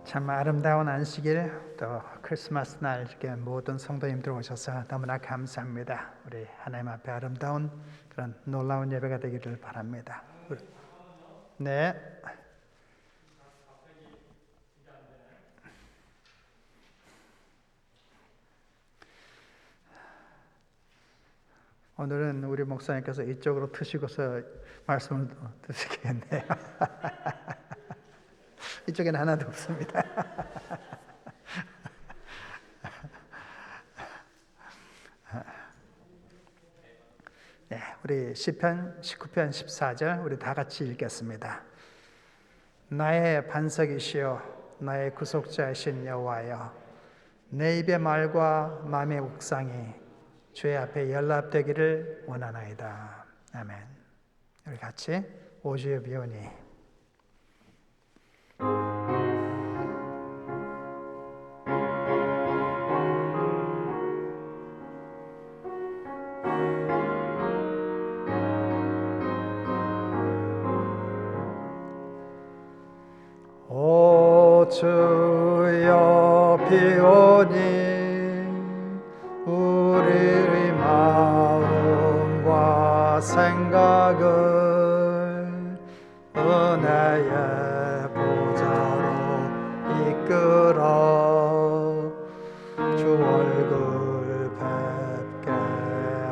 참 아름다운 안식일 또 크리스마스 날 이렇게 모든 성도님들 오셔서 너무나 감사합니다. 우리 하나님 앞에 아름다운 그런 놀라운 예배가 되기를 바랍니다. 네. 오늘은 우리 목사님께서 이쪽으로 트시고서 말씀을 드시겠네요. 이쪽에는 하나도 없습니다. 네, 우리 시편 19편 14절 우리 다 같이 읽겠습니다. 나의 반석이시여 나의 구속자이신 여호와여 내 입의 말과 마음의 묵상이 주의 앞에 연락되기를 원하나이다. 아멘. 우리 같이 오주의 비오니 오 주여 비오니 우리의 마음과 생각을 은혜의 보좌로 이끌어 주 얼굴 뵙게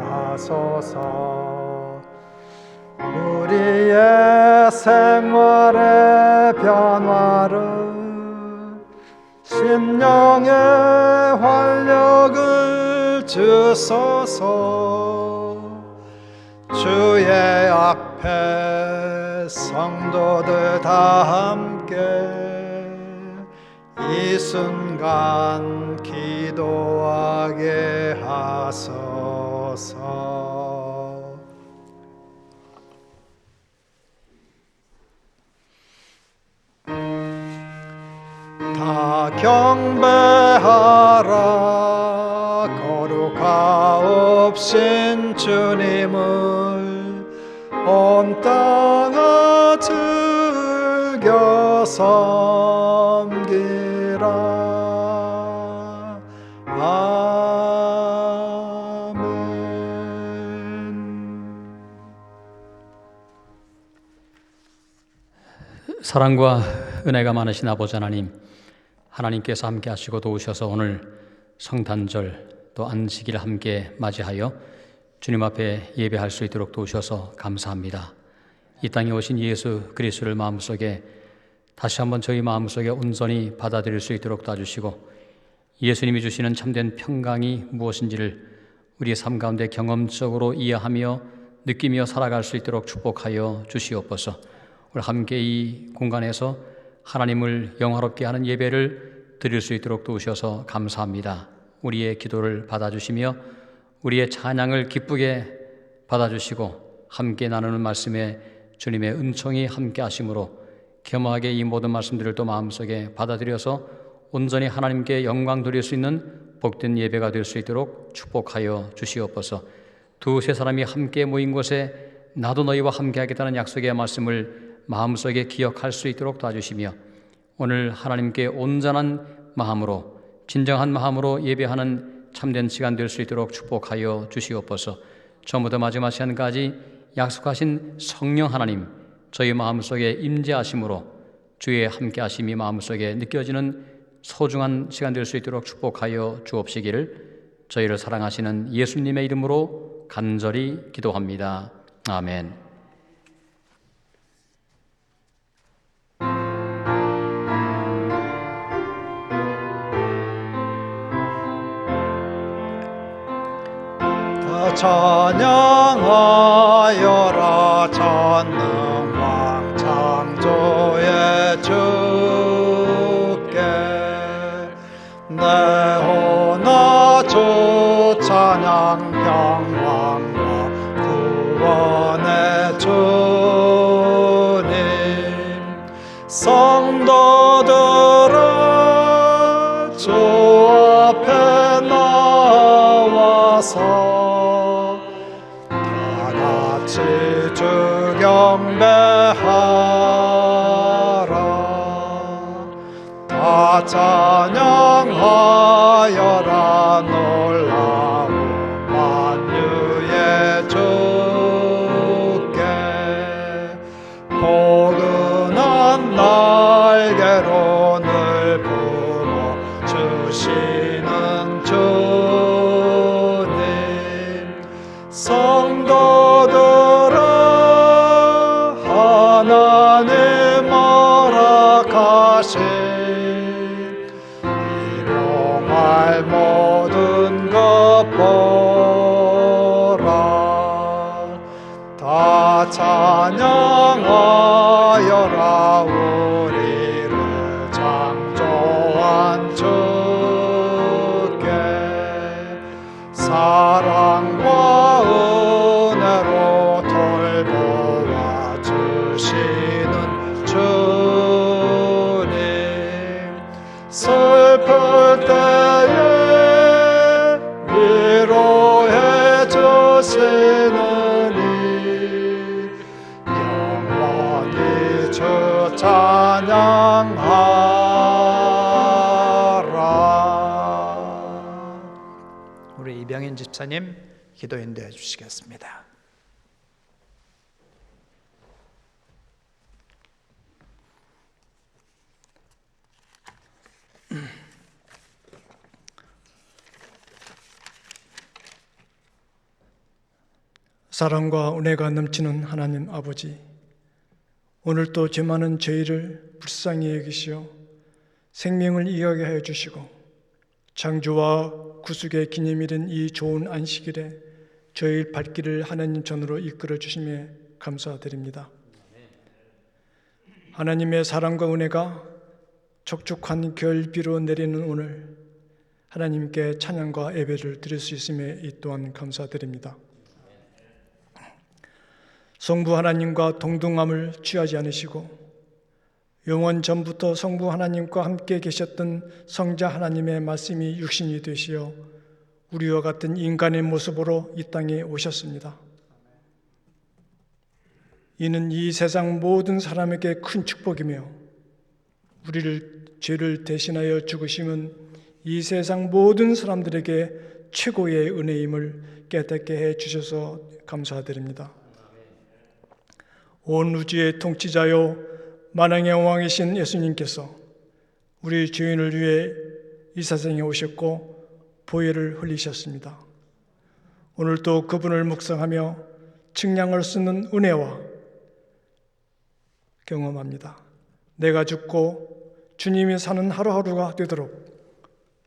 하소서. 우리의 생활의 변화를 심령의 활력을 주소서. 주의 앞에 성도들 다 함께 이 순간 기도하게 하소서. 다 경배하라 거룩하옵신 주님을 온 땅아 즐겨 섬기라. 아멘. 사랑과 은혜가 많으신 아버지 하나님께서 함께 하시고 도우셔서 오늘 성탄절 또 안식일 함께 맞이하여 주님 앞에 예배할 수 있도록 도우셔서 감사합니다. 이 땅에 오신 예수 그리스도를 마음속에 다시 한번 저희 마음속에 온전히 받아들일 수 있도록 도와주시고 예수님이 주시는 참된 평강이 무엇인지를 우리의 삶 가운데 경험적으로 이해하며 느끼며 살아갈 수 있도록 축복하여 주시옵소서. 오늘 함께 이 공간에서 하나님을 영화롭게 하는 예배를 드릴 수 있도록 도우셔서 감사합니다. 우리의 기도를 받아주시며 우리의 찬양을 기쁘게 받아주시고 함께 나누는 말씀에 주님의 은총이 함께 하심으로 겸허하게 이 모든 말씀들을 또 마음속에 받아들여서 온전히 하나님께 영광 돌릴 수 있는 복된 예배가 될 수 있도록 축복하여 주시옵소서. 두세 사람이 함께 모인 곳에 나도 너희와 함께 하겠다는 약속의 말씀을 마음속에 기억할 수 있도록 도와주시며 오늘 하나님께 온전한 마음으로 진정한 마음으로 예배하는 참된 시간 될 수 있도록 축복하여 주시옵소서. 처음부터 마지막 시간까지 약속하신 성령 하나님 저희 마음속에 임재하심으로 주의 함께하심이 마음속에 느껴지는 소중한 시간 될 수 있도록 축복하여 주옵시기를 저희를 사랑하시는 예수님의 이름으로 간절히 기도합니다. 아멘. 찬양하여라 전능왕 창조의 주께 내 호나 주 찬양 평강과 구원의 주님 성도들아 주 앞에 나와서 주 경배하라. 다 찬양하여라 놀라운 만유의 주께 포근한 날개로 늘 품어 주시는 주님 성도들아 하나님 허락하신 일용할 모든 것 보라 다 찬양하여라 우리를 창조한 주께 사랑과 은혜로 돌보아 주시는 주님 슬플 때에 위로해 주시느니 영원히 주 찬양하라. 우리 이병인 집사님 기도 인도해 주시겠습니다. 사랑과 은혜가 넘치는 하나님 아버지, 오늘도 죄 많은 저희를 불쌍히 여기시어 생명을 이어가게 하여 주시고 창조와 구속의 기념일인 이 좋은 안식일에 저희 발길을 하나님 전으로 이끌어 주심에 감사드립니다. 하나님의 사랑과 은혜가 촉촉한 결비로 내리는 오늘 하나님께 찬양과 예배를 드릴 수 있음에 이 또한 감사드립니다. 성부 하나님과 동등함을 취하지 않으시고 영원 전부터 성부 하나님과 함께 계셨던 성자 하나님의 말씀이 육신이 되시어 우리와 같은 인간의 모습으로 이 땅에 오셨습니다. 이는 이 세상 모든 사람에게 큰 축복이며 우리를 죄를 대신하여 죽으심은 이 세상 모든 사람들에게 최고의 은혜임을 깨닫게 해 주셔서 감사드립니다. 온 우주의 통치자요 만왕의 왕이신 예수님께서 우리 죄인을 위해 이 세상에 오셨고 보혈을 흘리셨습니다. 오늘도 그분을 묵상하며 측량할 수 있는 은혜와 경험합니다. 내가 죽고 주님이 사는 하루하루가 되도록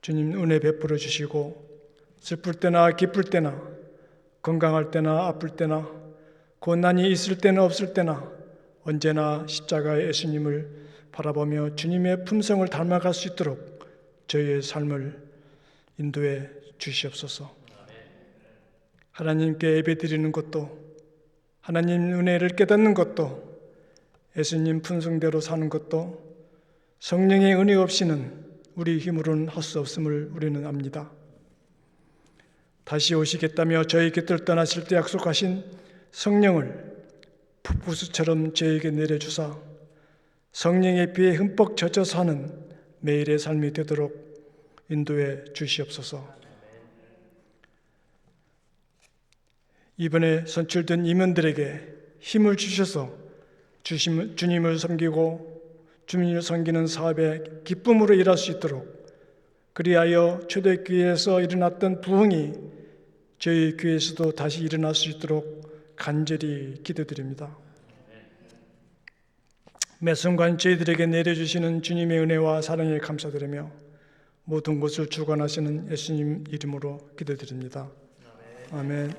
주님 은혜 베풀어 주시고 슬플 때나 기쁠 때나 건강할 때나 아플 때나 고난이 있을 때나 없을 때나 언제나 십자가의 예수님을 바라보며 주님의 품성을 닮아갈 수 있도록 저희의 삶을 인도해 주시옵소서. 하나님께 예배드리는 것도 하나님 은혜를 깨닫는 것도 예수님 품성대로 사는 것도 성령의 은혜 없이는 우리 힘으로는 할 수 없음을 우리는 압니다. 다시 오시겠다며 저희 곁을 떠나실 때 약속하신 성령을 풋부수처럼 저에게 내려주사 성령의 비에 흠뻑 젖어 사는 매일의 삶이 되도록 인도해 주시옵소서. 이번에 선출된 임원들에게 힘을 주셔서 주님을 섬기고 주님을 섬기는 사업에 기쁨으로 일할 수 있도록 그리하여 초대교회에서 일어났던 부흥이 저희 교회에서도 다시 일어날 수 있도록 간절히 기도드립니다. 매 순간 저희들에게 내려주시는 주님의 은혜와 사랑에 감사드리며 모든 것을 주관하시는 예수님 이름으로 기도드립니다. 아멘.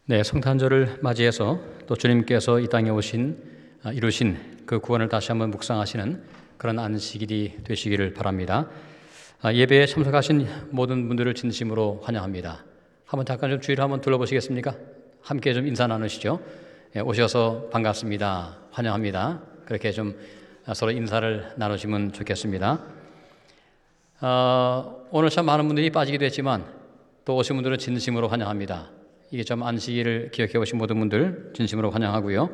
네, 성탄절을 맞이해서 또 주님께서 이 땅에 이루신 그 구원을 다시 한번 묵상하시는 그런 안식일이 되시기를 바랍니다. 예배에 참석하신 모든 분들을 진심으로 환영합니다. 한번 잠깐 좀 주위를 한번 둘러보시겠습니까? 함께 좀 인사 나누시죠. 오셔서 반갑습니다. 환영합니다. 그렇게 좀 서로 인사를 나누시면 좋겠습니다. 오늘 참 많은 분들이 빠지기도 했지만 또 오신 분들은 진심으로 환영합니다. 이게 좀 안식일을 기억해 오신 모든 분들 진심으로 환영하고요.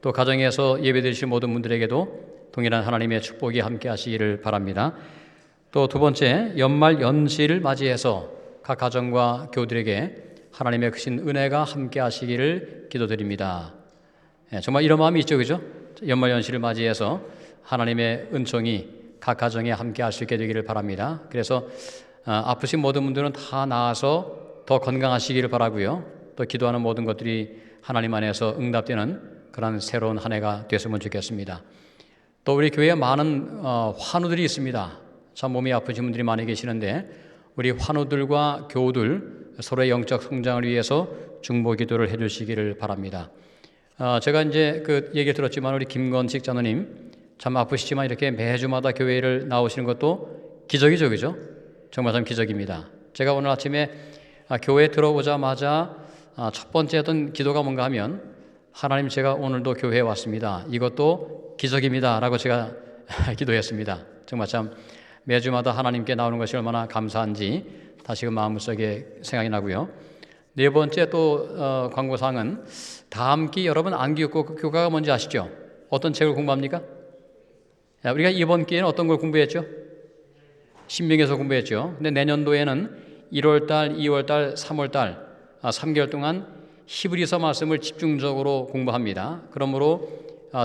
또 가정에서 예배드리신 모든 분들에게도 동일한 하나님의 축복이 함께 하시기를 바랍니다. 또 두 번째, 연말 연시를 맞이해서 각 가정과 교우들에게 하나님의 크신 은혜가 함께 하시기를 기도드립니다. 정말 이런 마음이 있죠, 그죠? 연말 연시를 맞이해서 하나님의 은총이 각 가정에 함께 할 수 있게 되기를 바랍니다. 그래서 아프신 모든 분들은 다 나아서 더 건강하시기를 바라고요. 또 기도하는 모든 것들이 하나님 안에서 응답되는 그런 새로운 한 해가 됐으면 좋겠습니다. 또 우리 교회에 많은 환우들이 있습니다. 참 몸이 아프신 분들이 많이 계시는데 우리 환우들과 교우들 서로의 영적 성장을 위해서 중보 기도를 해주시기를 바랍니다. 제가 이제 그 얘기 들었지만 우리 김건식 장로님 참 아프시지만 이렇게 매주마다 교회를 나오시는 것도 기적이죠, 그죠? 정말 참 기적입니다. 제가 오늘 아침에 교회에 들어오자마자 첫 번째 했던 기도가 뭔가 하면 하나님, 제가 오늘도 교회에 왔습니다. 이것도 기적입니다 라고 제가 기도했습니다. 정말 참 매주마다 하나님께 나오는 것이 얼마나 감사한지 다시금 마음속에 생각이 나고요. 네 번째 또 광고사항은 다음 기 여러분 안기교과가 뭔지 아시죠? 어떤 책을 공부합니까? 우리가 이번 기회는 어떤 걸 공부했죠? 신명기에서 공부했죠. 근데 내년도에는 1월달, 2월달, 3월달 3개월 동안 히브리서 말씀을 집중적으로 공부합니다. 그러므로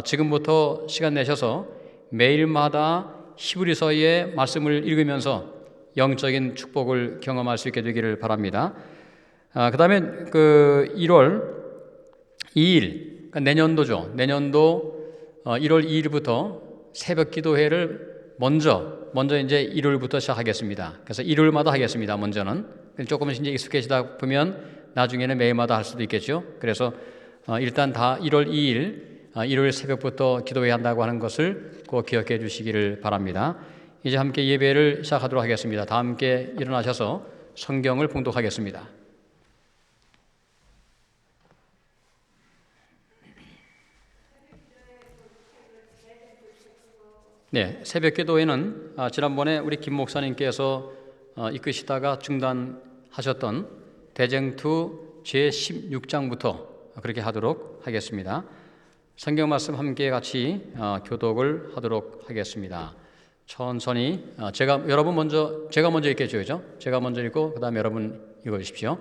지금부터 시간 내셔서 매일마다 히브리서의 말씀을 읽으면서 영적인 축복을 경험할 수 있게 되기를 바랍니다. 그 다음에 그 1월 2일, 그러니까 내년도죠. 내년도 1월 2일부터 새벽 기도회를 먼저 이제 일요일부터 시작하겠습니다. 그래서 일요일마다 하겠습니다. 먼저는 조금씩 이제 익숙해지다 보면 나중에는 매일마다 할 수도 있겠죠. 그래서 일단 다 1월 2일 일요일 새벽부터 기도회 한다고 하는 것을 꼭 기억해 주시기를 바랍니다. 이제 함께 예배를 시작하도록 하겠습니다. 다 함께 일어나셔서 성경을 봉독하겠습니다. 네, 새벽 기도회는 지난번에 우리 김 목사님께서 이끄시다가 중단하셨던 대쟁투 제16장부터 그렇게 하도록 하겠습니다. 성경 말씀 함께 같이 교독을 하도록 하겠습니다. 천천히 제가 먼저 읽겠죠, 그죠? 제가 먼저 읽고 그 다음에 여러분 읽어주십시오.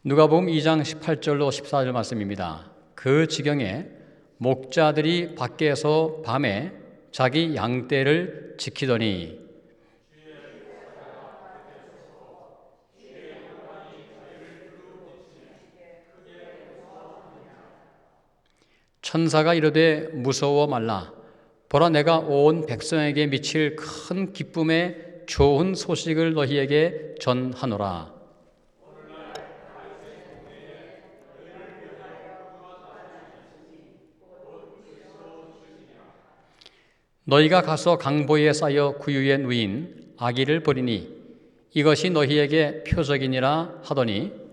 누가복음 2장 18절로 14절 말씀입니다. 그 지경에 목자들이 밖에서 밤에 자기 양떼를 지키더니 천사가 이르되 무서워 말라. 보라, 내가 온 백성에게 미칠 큰 기쁨의 좋은 소식을 너희에게 전하노라. 너희가 가서 강보에 쌓여 구유에 누인 아기를 보리니 이것이 너희에게 표적이니라 하더니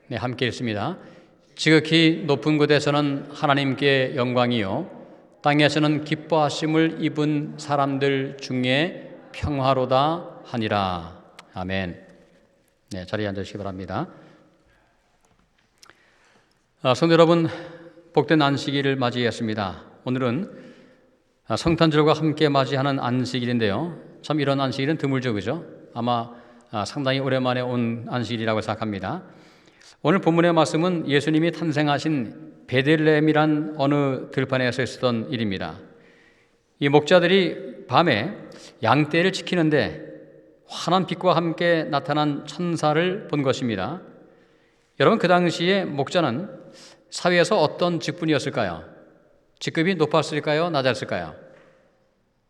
네, 함께 읽습니다. 지극히 높은 곳에서는 하나님께 영광이요 땅에서는 기뻐하심을 입은 사람들 중에 평화로다 하니라. 아멘. 네, 자리에 앉으시기 바랍니다. 성도 여러분, 복된 안식일을 맞이했습니다. 오늘은 성탄절과 함께 맞이하는 안식일인데요. 참 이런 안식일은 드물죠, 그죠? 아마 상당히 오랜만에 온 안식일이라고 생각합니다. 오늘 본문의 말씀은 예수님이 탄생하신 베들레헴이란 어느 들판에서 있었던 일입니다. 이 목자들이 밤에 양떼를 지키는데 환한 빛과 함께 나타난 천사를 본 것입니다. 여러분, 그 당시에 목자는 사회에서 어떤 직분이었을까요? 직급이 높았을까요? 낮았을까요?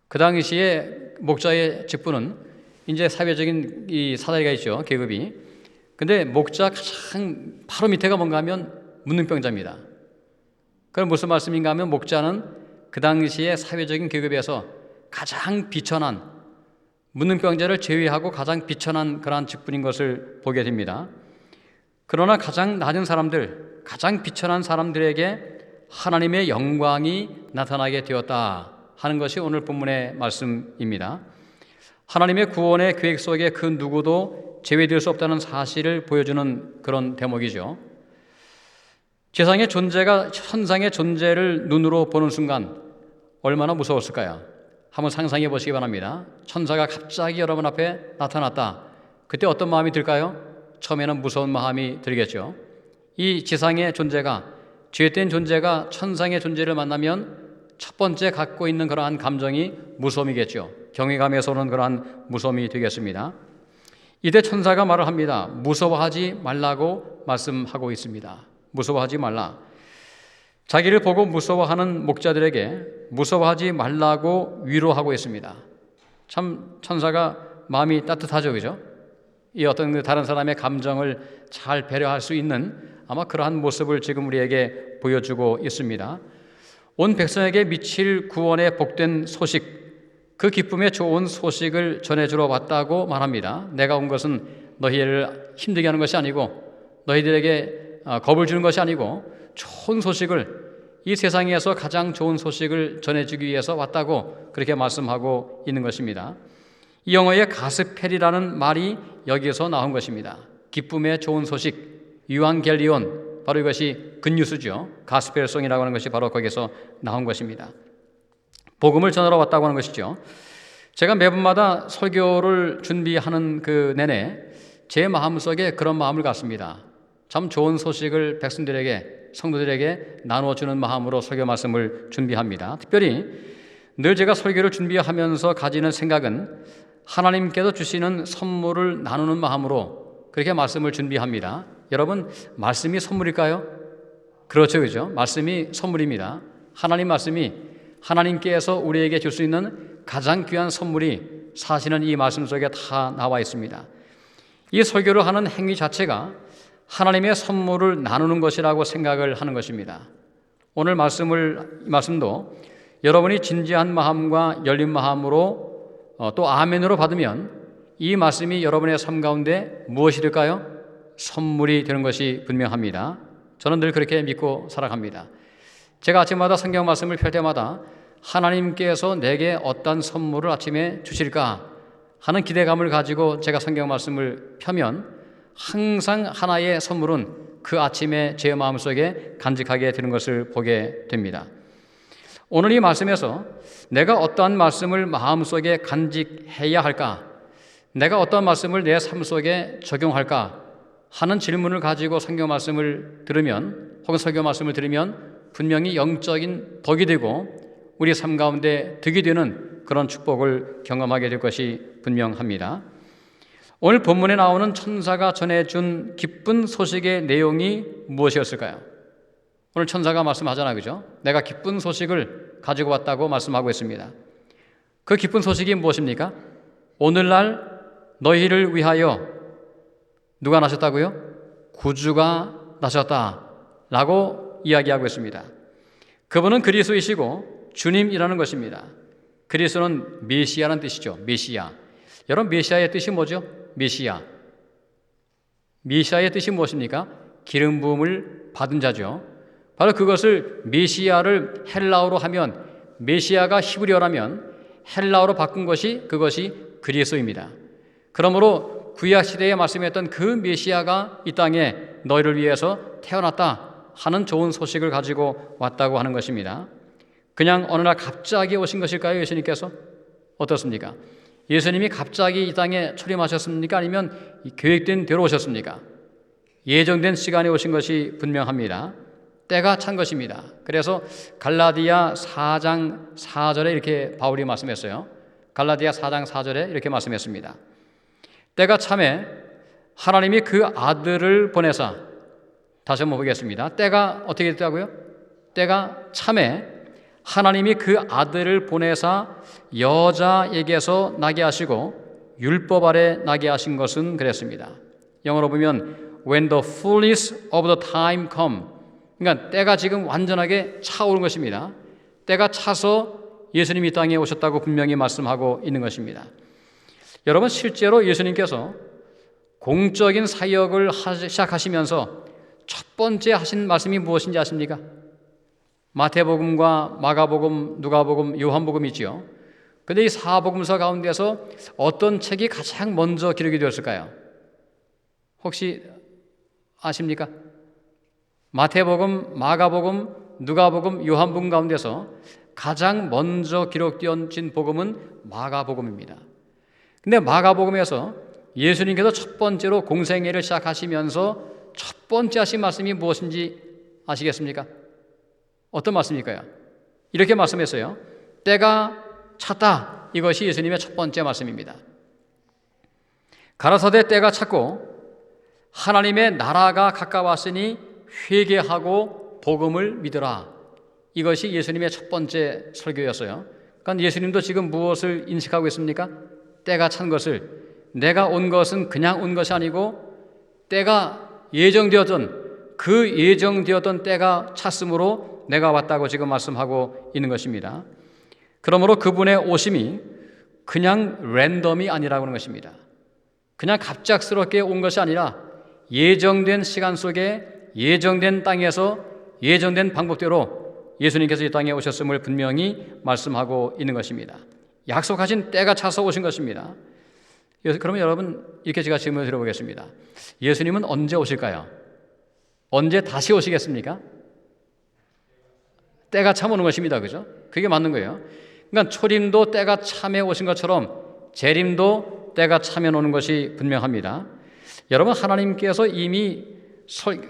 그 당시에 목자의 직분은 이제 사회적인 이 사다리가 있죠, 계급이. 근데 목자 가장 바로 밑에가 뭔가 하면 문둥병자입니다. 그럼 무슨 말씀인가 하면 목자는 그 당시에 사회적인 계급에서 가장 비천한, 문둥병자를 제외하고 가장 비천한 그러한 직분인 것을 보게 됩니다. 그러나 가장 낮은 사람들, 가장 비천한 사람들에게 하나님의 영광이 나타나게 되었다 하는 것이 오늘 본문의 말씀입니다. 하나님의 구원의 계획 속에 그 누구도 제외될 수 없다는 사실을 보여주는 그런 대목이죠. 세상의 존재가 천상의 존재를 눈으로 보는 순간 얼마나 무서웠을까요? 한번 상상해 보시기 바랍니다. 천사가 갑자기 여러분 앞에 나타났다. 그때 어떤 마음이 들까요? 처음에는 무서운 마음이 들겠죠. 이 지상의 존재가, 죄된 존재가 천상의 존재를 만나면 첫 번째 갖고 있는 그러한 감정이 무서움이겠죠. 경외감에서 오는 그러한 무서움이 되겠습니다. 이때 천사가 말을 합니다. 무서워하지 말라고 말씀하고 있습니다. 무서워하지 말라. 자기를 보고 무서워하는 목자들에게 무서워하지 말라고 위로하고 있습니다. 참 천사가 마음이 따뜻하죠, 그죠? 이 어떤 다른 사람의 감정을 잘 배려할 수 있는 아마 그러한 모습을 지금 우리에게 보여주고 있습니다. 온 백성에게 미칠 구원의 복된 소식, 그 기쁨의 좋은 소식을 전해주러 왔다고 말합니다. 내가 온 것은 너희를 힘들게 하는 것이 아니고 너희들에게 겁을 주는 것이 아니고 좋은 소식을, 이 세상에서 가장 좋은 소식을 전해주기 위해서 왔다고 그렇게 말씀하고 있는 것입니다. 이 영어의 가스펠이라는 말이 여기에서 나온 것입니다. 기쁨의 좋은 소식, 유앙겔리온, 바로 이것이 굿뉴스죠. 가스펠송이라고 하는 것이 바로 거기서 나온 것입니다. 복음을 전하러 왔다고 하는 것이죠. 제가 매번마다 설교를 준비하는 그 내내 제 마음속에 그런 마음을 갖습니다. 참 좋은 소식을 백성들에게, 성도들에게 나누어주는 마음으로 설교 말씀을 준비합니다. 특별히 늘 제가 설교를 준비하면서 가지는 생각은 하나님께서 주시는 선물을 나누는 마음으로 그렇게 말씀을 준비합니다. 여러분, 말씀이 선물일까요? 그렇죠, 그죠? 말씀이 선물입니다. 하나님 말씀이 하나님께서 우리에게 줄 수 있는 가장 귀한 선물이 사실은 이 말씀 속에 다 나와 있습니다. 이 설교를 하는 행위 자체가 하나님의 선물을 나누는 것이라고 생각을 하는 것입니다. 오늘 말씀도 여러분이 진지한 마음과 열린 마음으로 또 아멘으로 받으면 이 말씀이 여러분의 삶 가운데 무엇이 될까요? 선물이 되는 것이 분명합니다. 저는 늘 그렇게 믿고 살아갑니다. 제가 아침마다 성경 말씀을 펼 때마다 하나님께서 내게 어떤 선물을 아침에 주실까 하는 기대감을 가지고 제가 성경 말씀을 펴면 항상 하나의 선물은 그 아침에 제 마음속에 간직하게 되는 것을 보게 됩니다. 오늘 이 말씀에서 내가 어떠한 말씀을 마음속에 간직해야 할까? 내가 어떠한 말씀을 내 삶 속에 적용할까? 하는 질문을 가지고 성경 말씀을 들으면 혹은 설교 말씀을 들으면 분명히 영적인 덕이 되고 우리 삶 가운데 득이 되는 그런 축복을 경험하게 될 것이 분명합니다. 오늘 본문에 나오는 천사가 전해준 기쁜 소식의 내용이 무엇이었을까요? 오늘 천사가 말씀하잖아요, 그죠? 내가 기쁜 소식을 가지고 왔다고 말씀하고 있습니다. 그 기쁜 소식이 무엇입니까? 오늘날 너희를 위하여 누가 나셨다고요? 구주가 나셨다라고 이야기하고 있습니다. 그분은 그리스도이시고 주님이라는 것입니다. 그리스도는 메시아라는 뜻이죠. 메시아. 여러분, 메시아의 뜻이 뭐죠? 메시아. 메시아의 뜻이 무엇입니까? 기름 부음을 받은 자죠. 바로 그것을 메시아를 헬라어로 하면, 메시아가 히브리어라면 헬라어로 바꾼 것이 그것이 그리스도입니다. 그러므로 구약 시대에 말씀했던 그 메시아가 이 땅에 너희를 위해서 태어났다 하는 좋은 소식을 가지고 왔다고 하는 것입니다. 그냥 어느 날 갑자기 오신 것일까요? 예수님께서? 어떻습니까? 예수님이 갑자기 이 땅에 출임하셨습니까? 아니면 계획된 대로 오셨습니까? 예정된 시간에 오신 것이 분명합니다. 때가 찬 것입니다. 그래서 갈라디아 4장 4절에 이렇게 바울이 말씀했어요. 갈라디아 4장 4절에 이렇게 말씀했습니다. 때가 참에 하나님이 그 아들을 보내사, 다시 한번 보겠습니다. 때가 어떻게 됐다고요? 때가 참에 하나님이 그 아들을 보내사 여자에게서 나게 하시고 율법 아래 나게 하신 것은 그랬습니다. 영어로 보면 When the fullness of the time come, 그러니까 때가 지금 완전하게 차오른 것입니다. 때가 차서 예수님이 이 땅에 오셨다고 분명히 말씀하고 있는 것입니다. 여러분, 실제로 예수님께서 공적인 사역을 시작하시면서 첫 번째 하신 말씀이 무엇인지 아십니까? 마태복음과 마가복음, 누가복음, 요한복음이지요. 그런데 이 사복음서 가운데서 어떤 책이 가장 먼저 기록이 되었을까요? 혹시 아십니까? 마태복음, 마가복음, 누가복음, 요한복음 가운데서 가장 먼저 기록되어진 복음은 마가복음입니다. 근데 마가복음에서 예수님께서 첫 번째로 공생애를 시작하시면서 첫 번째 하신 말씀이 무엇인지 아시겠습니까? 어떤 말씀일까요? 이렇게 말씀했어요. 때가 찼다. 이것이 예수님의 첫 번째 말씀입니다. 가라사대 때가 찼고 하나님의 나라가 가까웠으니 회개하고 복음을 믿으라. 이것이 예수님의 첫 번째 설교였어요. 그러니까 예수님도 지금 무엇을 인식하고 있습니까? 때가 찬 것을, 내가 온 것은 그냥 온 것이 아니고 때가 예정되었던, 그 예정되었던 때가 찼으므로 내가 왔다고 지금 말씀하고 있는 것입니다. 그러므로 그분의 오심이 그냥 랜덤이 아니라고 하는 것입니다. 그냥 갑작스럽게 온 것이 아니라 예정된 시간 속에 예정된 땅에서 예정된 방법대로 예수님께서 이 땅에 오셨음을 분명히 말씀하고 있는 것입니다. 약속하신 때가 차서 오신 것입니다. 그러면 여러분, 이렇게 제가 질문을 드려보겠습니다. 예수님은 언제 오실까요? 언제 다시 오시겠습니까? 때가 참 오는 것입니다. 그죠? 그게 맞는 거예요. 그러니까 초림도 때가 참에 오신 것처럼 재림도 때가 참에 오는 것이 분명합니다. 여러분, 하나님께서 이미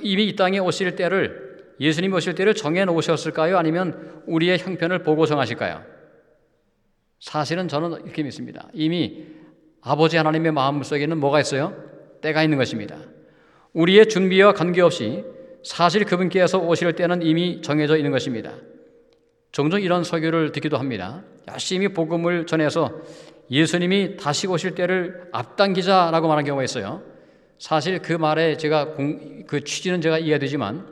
이 땅에 오실 때를, 예수님이 오실 때를 정해놓으셨을까요? 아니면 우리의 형편을 보고 정하실까요? 사실은 저는 이렇게 믿습니다. 이미 아버지 하나님의 마음속에는 뭐가 있어요? 때가 있는 것입니다. 우리의 준비와 관계없이 사실 그분께서 오실 때는 이미 정해져 있는 것입니다. 종종 이런 설교를 듣기도 합니다. 열심히 복음을 전해서 예수님이 다시 오실 때를 앞당기자라고 말한 경우가 있어요. 사실 그 말에 그 취지는 제가 이해되지만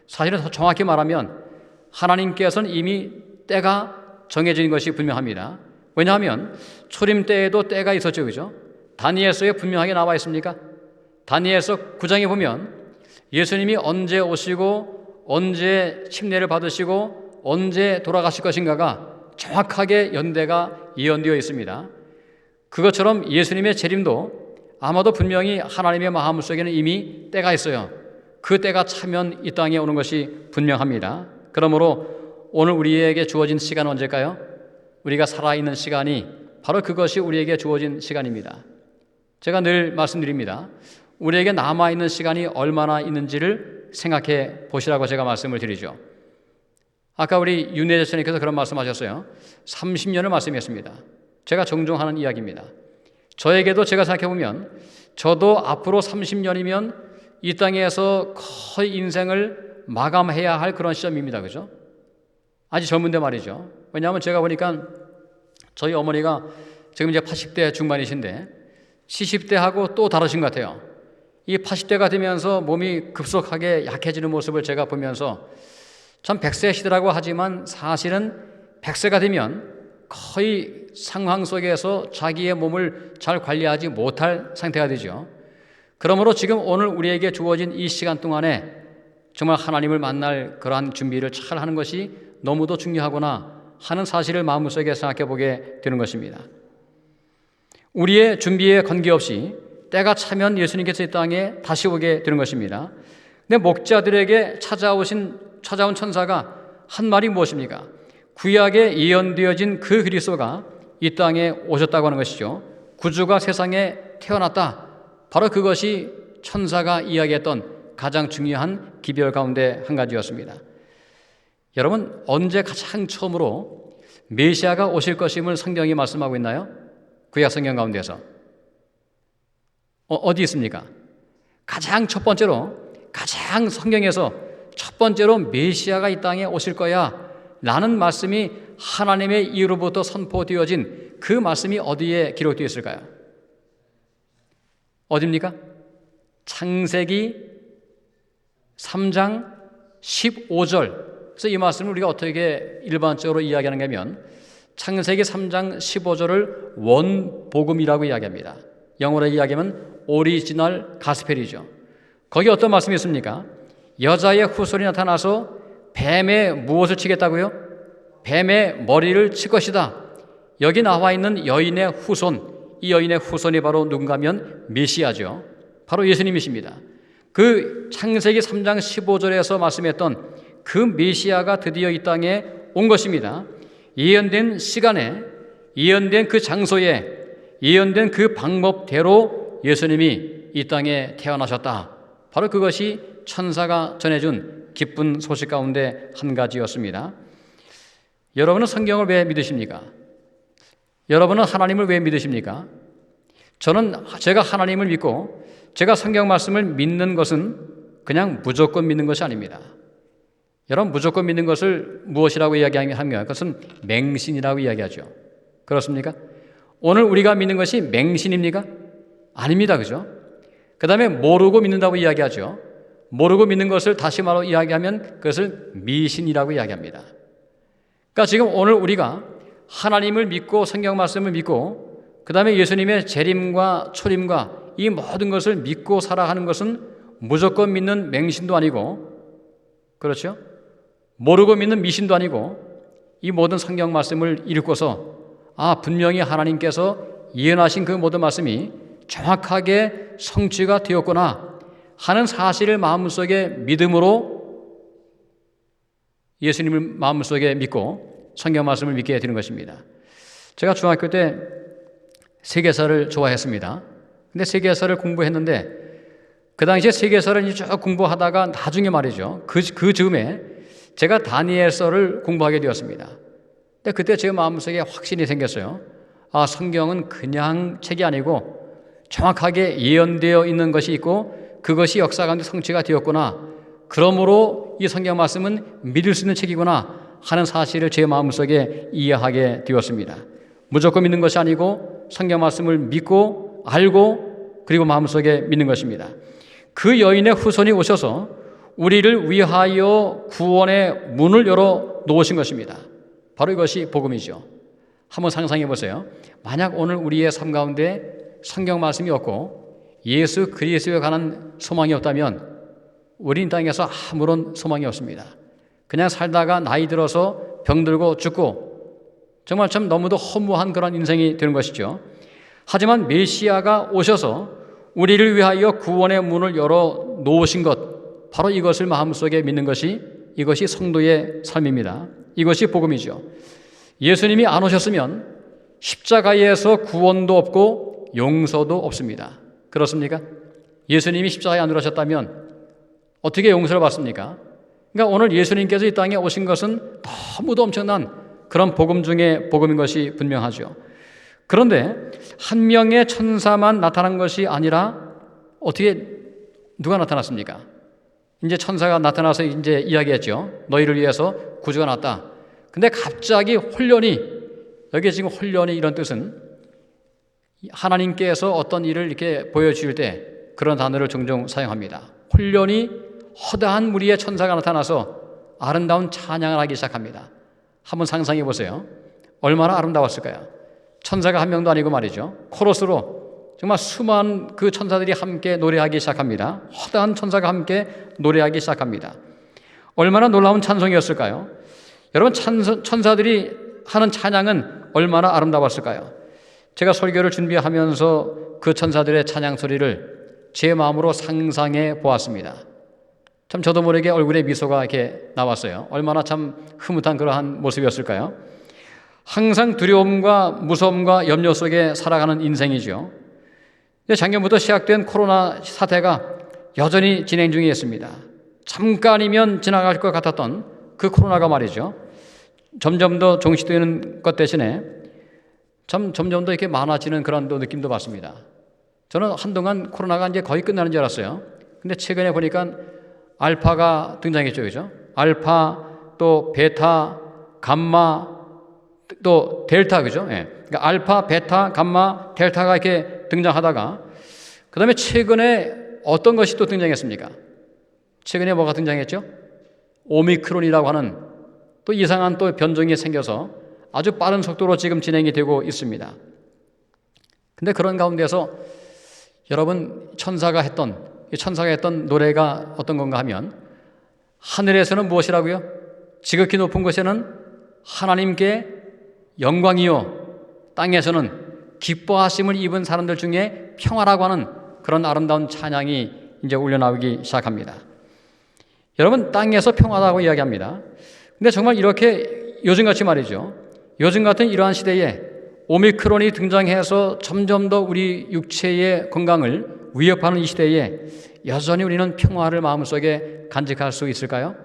사실은 더 정확히 말하면 하나님께서는 이미 때가 정해진 것이 분명합니다. 왜냐하면 초림 때에도 때가 있었죠, 그죠? 다니엘서에 분명하게 나와 있습니까? 다니엘서 9장에 보면 예수님이 언제 오시고 언제 침례를 받으시고 언제 돌아가실 것인가가 정확하게 연대가 예언되어 있습니다. 그것처럼 예수님의 재림도 아마도 분명히 하나님의 마음속에는 이미 때가 있어요. 그 때가 차면 이 땅에 오는 것이 분명합니다. 그러므로 오늘 우리에게 주어진 시간은 언제일까요? 우리가 살아있는 시간이 바로 그것이 우리에게 주어진 시간입니다. 제가 늘 말씀드립니다. 우리에게 남아있는 시간이 얼마나 있는지를 생각해 보시라고 제가 말씀을 드리죠. 아까 우리 윤혜재 선생님께서 그런 말씀하셨어요. 30년을 말씀했습니다. 제가 종종 하는 이야기입니다. 저에게도 제가 생각해보면 저도 앞으로 30년이면 이 땅에서 거의 인생을 마감해야 할 그런 시점입니다. 그죠? 아직 젊은데 말이죠. 왜냐하면 제가 보니까 저희 어머니가 지금 이제 80대 중반이신데 70대하고 또 다르신 것 같아요. 이 80대가 되면서 몸이 급속하게 약해지는 모습을 제가 보면서 참 100세시더라고 하지만 사실은 100세가 되면 거의 상황 속에서 자기의 몸을 잘 관리하지 못할 상태가 되죠. 그러므로 지금 오늘 우리에게 주어진 이 시간 동안에 정말 하나님을 만날 그러한 준비를 잘 하는 것이 너무도 중요하구나 하는 사실을 마음속에 생각해 보게 되는 것입니다. 우리의 준비에 관계없이 때가 차면 예수님께서 이 땅에 다시 오게 되는 것입니다. 근데 목자들에게 찾아온 천사가 한 말이 무엇입니까? 구약에 예언되어진 그 그리스도가 이 땅에 오셨다고 하는 것이죠. 구주가 세상에 태어났다. 바로 그것이 천사가 이야기했던 가장 중요한 기별 가운데 한 가지였습니다. 여러분, 언제 가장 처음으로 메시아가 오실 것임을 성경이 말씀하고 있나요? 구약 성경 가운데서 어디 있습니까? 가장 첫 번째로, 가장 성경에서 첫 번째로 메시아가 이 땅에 오실 거야 라는 말씀이 하나님의 이로부터 선포되어진 그 말씀이 어디에 기록되어 있을까요? 어디입니까? 창세기 3장 15절. 그래서 이 말씀을 우리가 어떻게 일반적으로 이야기하는가 하면 창세기 3장 15절을 원복음이라고 이야기합니다. 영어로 이야기하면 오리지널 가스펠이죠. 거기 어떤 말씀이 있습니까? 여자의 후손이 나타나서 뱀에 무엇을 치겠다고요? 뱀의 머리를 칠 것이다. 여기 나와 있는 여인의 후손, 이 여인의 후손이 바로 누군가 하면 메시아죠. 바로 예수님이십니다. 그 창세기 3장 15절에서 말씀했던 그 메시아가 드디어 이 땅에 온 것입니다. 예언된 시간에, 예언된 그 장소에, 예언된 그 방법대로 예수님이 이 땅에 태어나셨다. 바로 그것이 천사가 전해준 기쁜 소식 가운데 한 가지였습니다. 여러분은 성경을 왜 믿으십니까? 여러분은 하나님을 왜 믿으십니까? 제가 하나님을 믿고 제가 성경 말씀을 믿는 것은 그냥 무조건 믿는 것이 아닙니다. 여러분, 무조건 믿는 것을 무엇이라고 이야기하면 그것은 맹신이라고 이야기하죠. 그렇습니까? 오늘 우리가 믿는 것이 맹신입니까? 아닙니다. 그죠? 그 다음에 모르고 믿는다고 이야기하죠. 모르고 믿는 것을 다시 말로 이야기하면 그것을 미신이라고 이야기합니다. 그러니까 지금 오늘 우리가 하나님을 믿고 성경 말씀을 믿고 그 다음에 예수님의 재림과 초림과 이 모든 것을 믿고 살아가는 것은 무조건 믿는 맹신도 아니고, 그렇죠? 모르고 믿는 미신도 아니고, 이 모든 성경 말씀을 읽고서 분명히 하나님께서 예언하신 그 모든 말씀이 정확하게 성취가 되었구나 하는 사실을 마음속에 믿음으로 예수님을 마음속에 믿고 성경 말씀을 믿게 되는 것입니다. 제가 중학교 때 세계사를 좋아했습니다. 근데 세계사를 공부했는데 그 당시에 세계사를 쭉 공부하다가 나중에 말이죠. 그 즈음에 제가 다니엘서를 공부하게 되었습니다. 근데 그때 제 마음속에 확신이 생겼어요. 성경은 그냥 책이 아니고 정확하게 예언되어 있는 것이 있고 그것이 역사 가운데 성취가 되었구나. 그러므로 이 성경 말씀은 믿을 수 있는 책이구나 하는 사실을 제 마음속에 이해하게 되었습니다. 무조건 믿는 것이 아니고 성경 말씀을 믿고 알고 그리고 마음속에 믿는 것입니다. 그 여인의 후손이 오셔서 우리를 위하여 구원의 문을 열어 놓으신 것입니다. 바로 이것이 복음이죠. 한번 상상해 보세요. 만약 오늘 우리의 삶 가운데 성경 말씀이 없고 예수 그리스도에 관한 소망이 없다면 우리 땅에서 아무런 소망이 없습니다. 그냥 살다가 나이 들어서 병들고 죽고 정말 참 너무도 허무한 그런 인생이 되는 것이죠. 하지만 메시아가 오셔서 우리를 위하여 구원의 문을 열어 놓으신 것, 바로 이것을 마음속에 믿는 것이 이것이 성도의 삶입니다. 이것이 복음이죠. 예수님이 안 오셨으면 십자가에서 구원도 없고 용서도 없습니다. 그렇습니까? 예수님이 십자가에 안 들어가셨다면 어떻게 용서를 받습니까? 그러니까 오늘 예수님께서 이 땅에 오신 것은 너무도 엄청난 그런 복음 중에 복음인 것이 분명하죠. 그런데 한 명의 천사만 나타난 것이 아니라 어떻게 누가 나타났습니까? 이제 천사가 나타나서 이제 이야기했죠. 너희를 위해서 구주가 났다. 근데 갑자기 홀련히, 여기 지금 홀련히 이런 뜻은 하나님께서 어떤 일을 이렇게 보여주실 때 그런 단어를 종종 사용합니다. 홀련히 허다한 무리의 천사가 나타나서 아름다운 찬양을 하기 시작합니다. 한번 상상해 보세요. 얼마나 아름다웠을까요? 천사가 한 명도 아니고 말이죠. 코러스로 정말 수많은 그 천사들이 함께 노래하기 시작합니다. 허다한 천사가 함께 노래하기 시작합니다. 얼마나 놀라운 찬송이었을까요? 여러분, 천사들이 하는 찬양은 얼마나 아름다웠을까요? 제가 설교를 준비하면서 그 천사들의 찬양 소리를 제 마음으로 상상해 보았습니다. 참 저도 모르게 얼굴에 미소가 이렇게 나왔어요. 얼마나 참 흐뭇한 그러한 모습이었을까요? 항상 두려움과 무서움과 염려 속에 살아가는 인생이죠. 작년부터 시작된 코로나 사태가 여전히 진행 중에 있습니다. 잠깐이면 지나갈 것 같았던 그 코로나가 말이죠. 점점 더 종식되는 것 대신에 참 점점 더 이렇게 많아지는 그런 느낌도 받습니다. 저는 한동안 코로나가 이제 거의 끝나는 줄 알았어요. 근데 최근에 보니까 알파가 등장했죠, 그죠? 알파, 또 베타, 감마, 또 델타, 그죠? 예. 그러니까 알파, 베타, 감마, 델타가 이렇게 등장하다가 그 다음에 최근에 어떤 것이 또 등장했습니까? 최근에 뭐가 등장했죠? 오미크론이라고 하는 또 이상한 또 변종이 생겨서 아주 빠른 속도로 지금 진행이 되고 있습니다. 근데 그런 가운데서 여러분, 천사가 했던 노래가 어떤 건가 하면, 하늘에서는 무엇이라고요? 지극히 높은 곳에는 하나님께 영광이요, 땅에서는 기뻐하심을 입은 사람들 중에 평화라고 하는 그런 아름다운 찬양이 이제 울려나오기 시작합니다. 여러분, 땅에서 평화라고 이야기합니다. 근데 정말 이렇게 요즘같이 말이죠, 요즘 같은 이러한 시대에 오미크론이 등장해서 점점 더 우리 육체의 건강을 위협하는 이 시대에 여전히 우리는 평화를 마음속에 간직할 수 있을까요?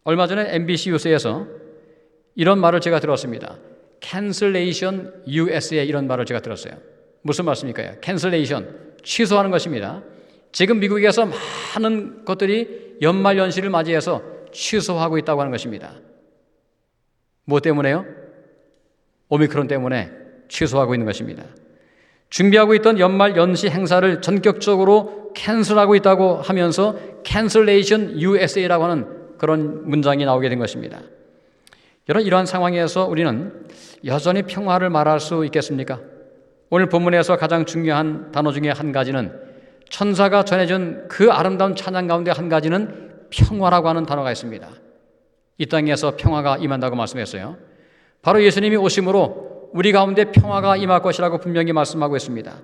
얼마 전에 MBC 뉴스에서 이런 말을 제가 들었습니다. Cancellation USA, 이런 말을 제가 들었어요. 무슨 말씀일까요? Cancellation, 취소하는 것입니다. 지금 미국에서 많은 것들이 연말연시를 맞이해서 취소하고 있다고 하는 것입니다. 뭐 때문에요? 오미크론 때문에 취소하고 있는 것입니다. 준비하고 있던 연말연시 행사를 전격적으로 캔슬하고 있다고 하면서 Cancellation USA라고 하는 그런 문장이 나오게 된 것입니다. 여러분, 이러한 상황에서 우리는 여전히 평화를 말할 수 있겠습니까? 오늘 본문에서 가장 중요한 단어 중에 한 가지는, 천사가 전해준 그 아름다운 찬양 가운데 한 가지는 평화라고 하는 단어가 있습니다. 이 땅에서 평화가 임한다고 말씀했어요. 바로 예수님이 오심으로 우리 가운데 평화가 임할 것이라고 분명히 말씀하고 있습니다.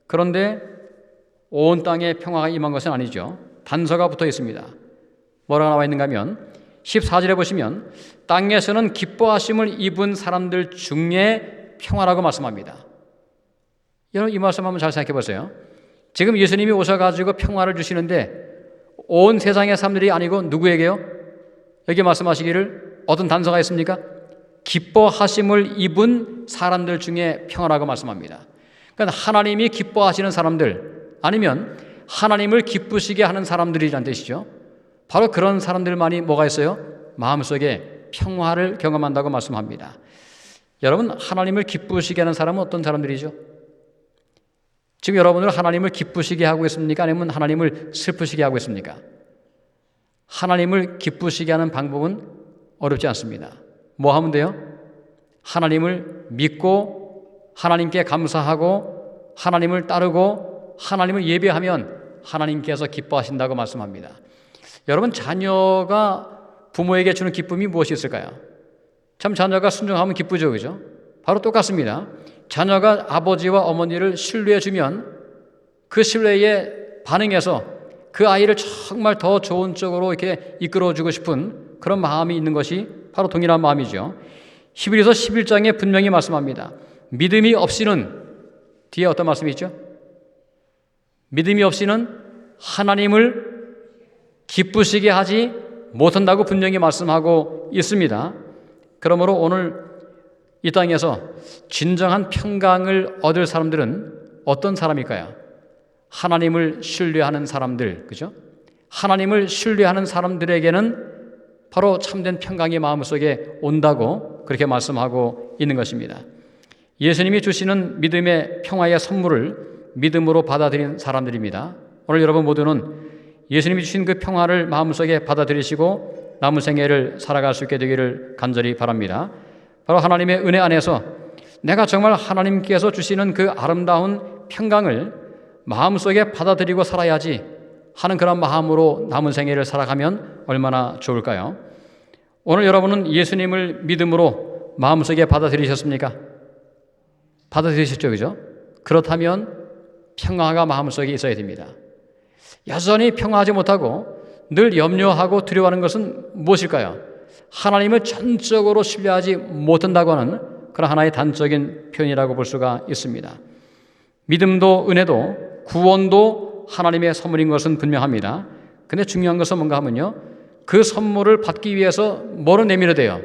그런데 온 땅에 평화가 임한 것은 아니죠. 단서가 붙어 있습니다. 뭐라고 나와 있는가 하면 14절에 보시면 땅에서는 기뻐하심을 입은 사람들 중에 평화라고 말씀합니다. 여러분, 이 말씀 한번 잘 생각해 보세요. 지금 예수님이 오셔가지고 평화를 주시는데 온 세상의 사람들이 아니고 누구에게요? 여기 말씀하시기를 어떤 단서가 있습니까? 기뻐하심을 입은 사람들 중에 평화라고 말씀합니다. 그러니까 하나님이 기뻐하시는 사람들, 아니면 하나님을 기쁘시게 하는 사람들이란 뜻이죠. 바로 그런 사람들만이 뭐가 있어요? 마음속에 평화를 경험한다고 말씀합니다. 여러분, 하나님을 기쁘시게 하는 사람은 어떤 사람들이죠? 지금 여러분들 하나님을 기쁘시게 하고 있습니까? 아니면 하나님을 슬프시게 하고 있습니까? 하나님을 기쁘시게 하는 방법은 어렵지 않습니다. 뭐 하면 돼요? 하나님을 믿고 하나님께 감사하고 하나님을 따르고 하나님을 예배하면 하나님께서 기뻐하신다고 말씀합니다. 여러분, 자녀가 부모에게 주는 기쁨이 무엇이 있을까요? 참, 자녀가 순종하면 기쁘죠, 그죠? 바로 똑같습니다. 자녀가 아버지와 어머니를 신뢰해주면 그 신뢰에 반응해서 그 아이를 정말 더 좋은 쪽으로 이렇게 이끌어주고 싶은 그런 마음이 있는 것이 바로 동일한 마음이죠. 히브리서 11장에 분명히 말씀합니다. 믿음이 없이는, 뒤에 어떤 말씀이 있죠? 믿음이 없이는 하나님을 기쁘시게 하지 못한다고 분명히 말씀하고 있습니다. 그러므로 오늘 이 땅에서 진정한 평강을 얻을 사람들은 어떤 사람일까요? 하나님을 신뢰하는 사람들, 그죠? 하나님을 신뢰하는 사람들에게는 바로 참된 평강이 마음속에 온다고 그렇게 말씀하고 있는 것입니다. 예수님이 주시는 믿음의 평화의 선물을 믿음으로 받아들인 사람들입니다. 오늘 여러분 모두는 예수님이 주신 그 평화를 마음속에 받아들이시고 남은 생애를 살아갈 수 있게 되기를 간절히 바랍니다. 바로 하나님의 은혜 안에서 내가 정말 하나님께서 주시는 그 아름다운 평강을 마음속에 받아들이고 살아야지 하는 그런 마음으로 남은 생애를 살아가면 얼마나 좋을까요? 오늘 여러분은 예수님을 믿음으로 마음속에 받아들이셨습니까? 받아들이셨죠, 그죠? 그렇다면 평화가 마음속에 있어야 됩니다. 여전히 평화하지 못하고 늘 염려하고 두려워하는 것은 무엇일까요? 하나님을 전적으로 신뢰하지 못한다고 하는 그런 하나의 단적인 표현이라고 볼 수가 있습니다. 믿음도 은혜도 구원도 하나님의 선물인 것은 분명합니다. 근데 중요한 것은 뭔가 하면요, 그 선물을 받기 위해서 뭐를 내밀어야 돼요?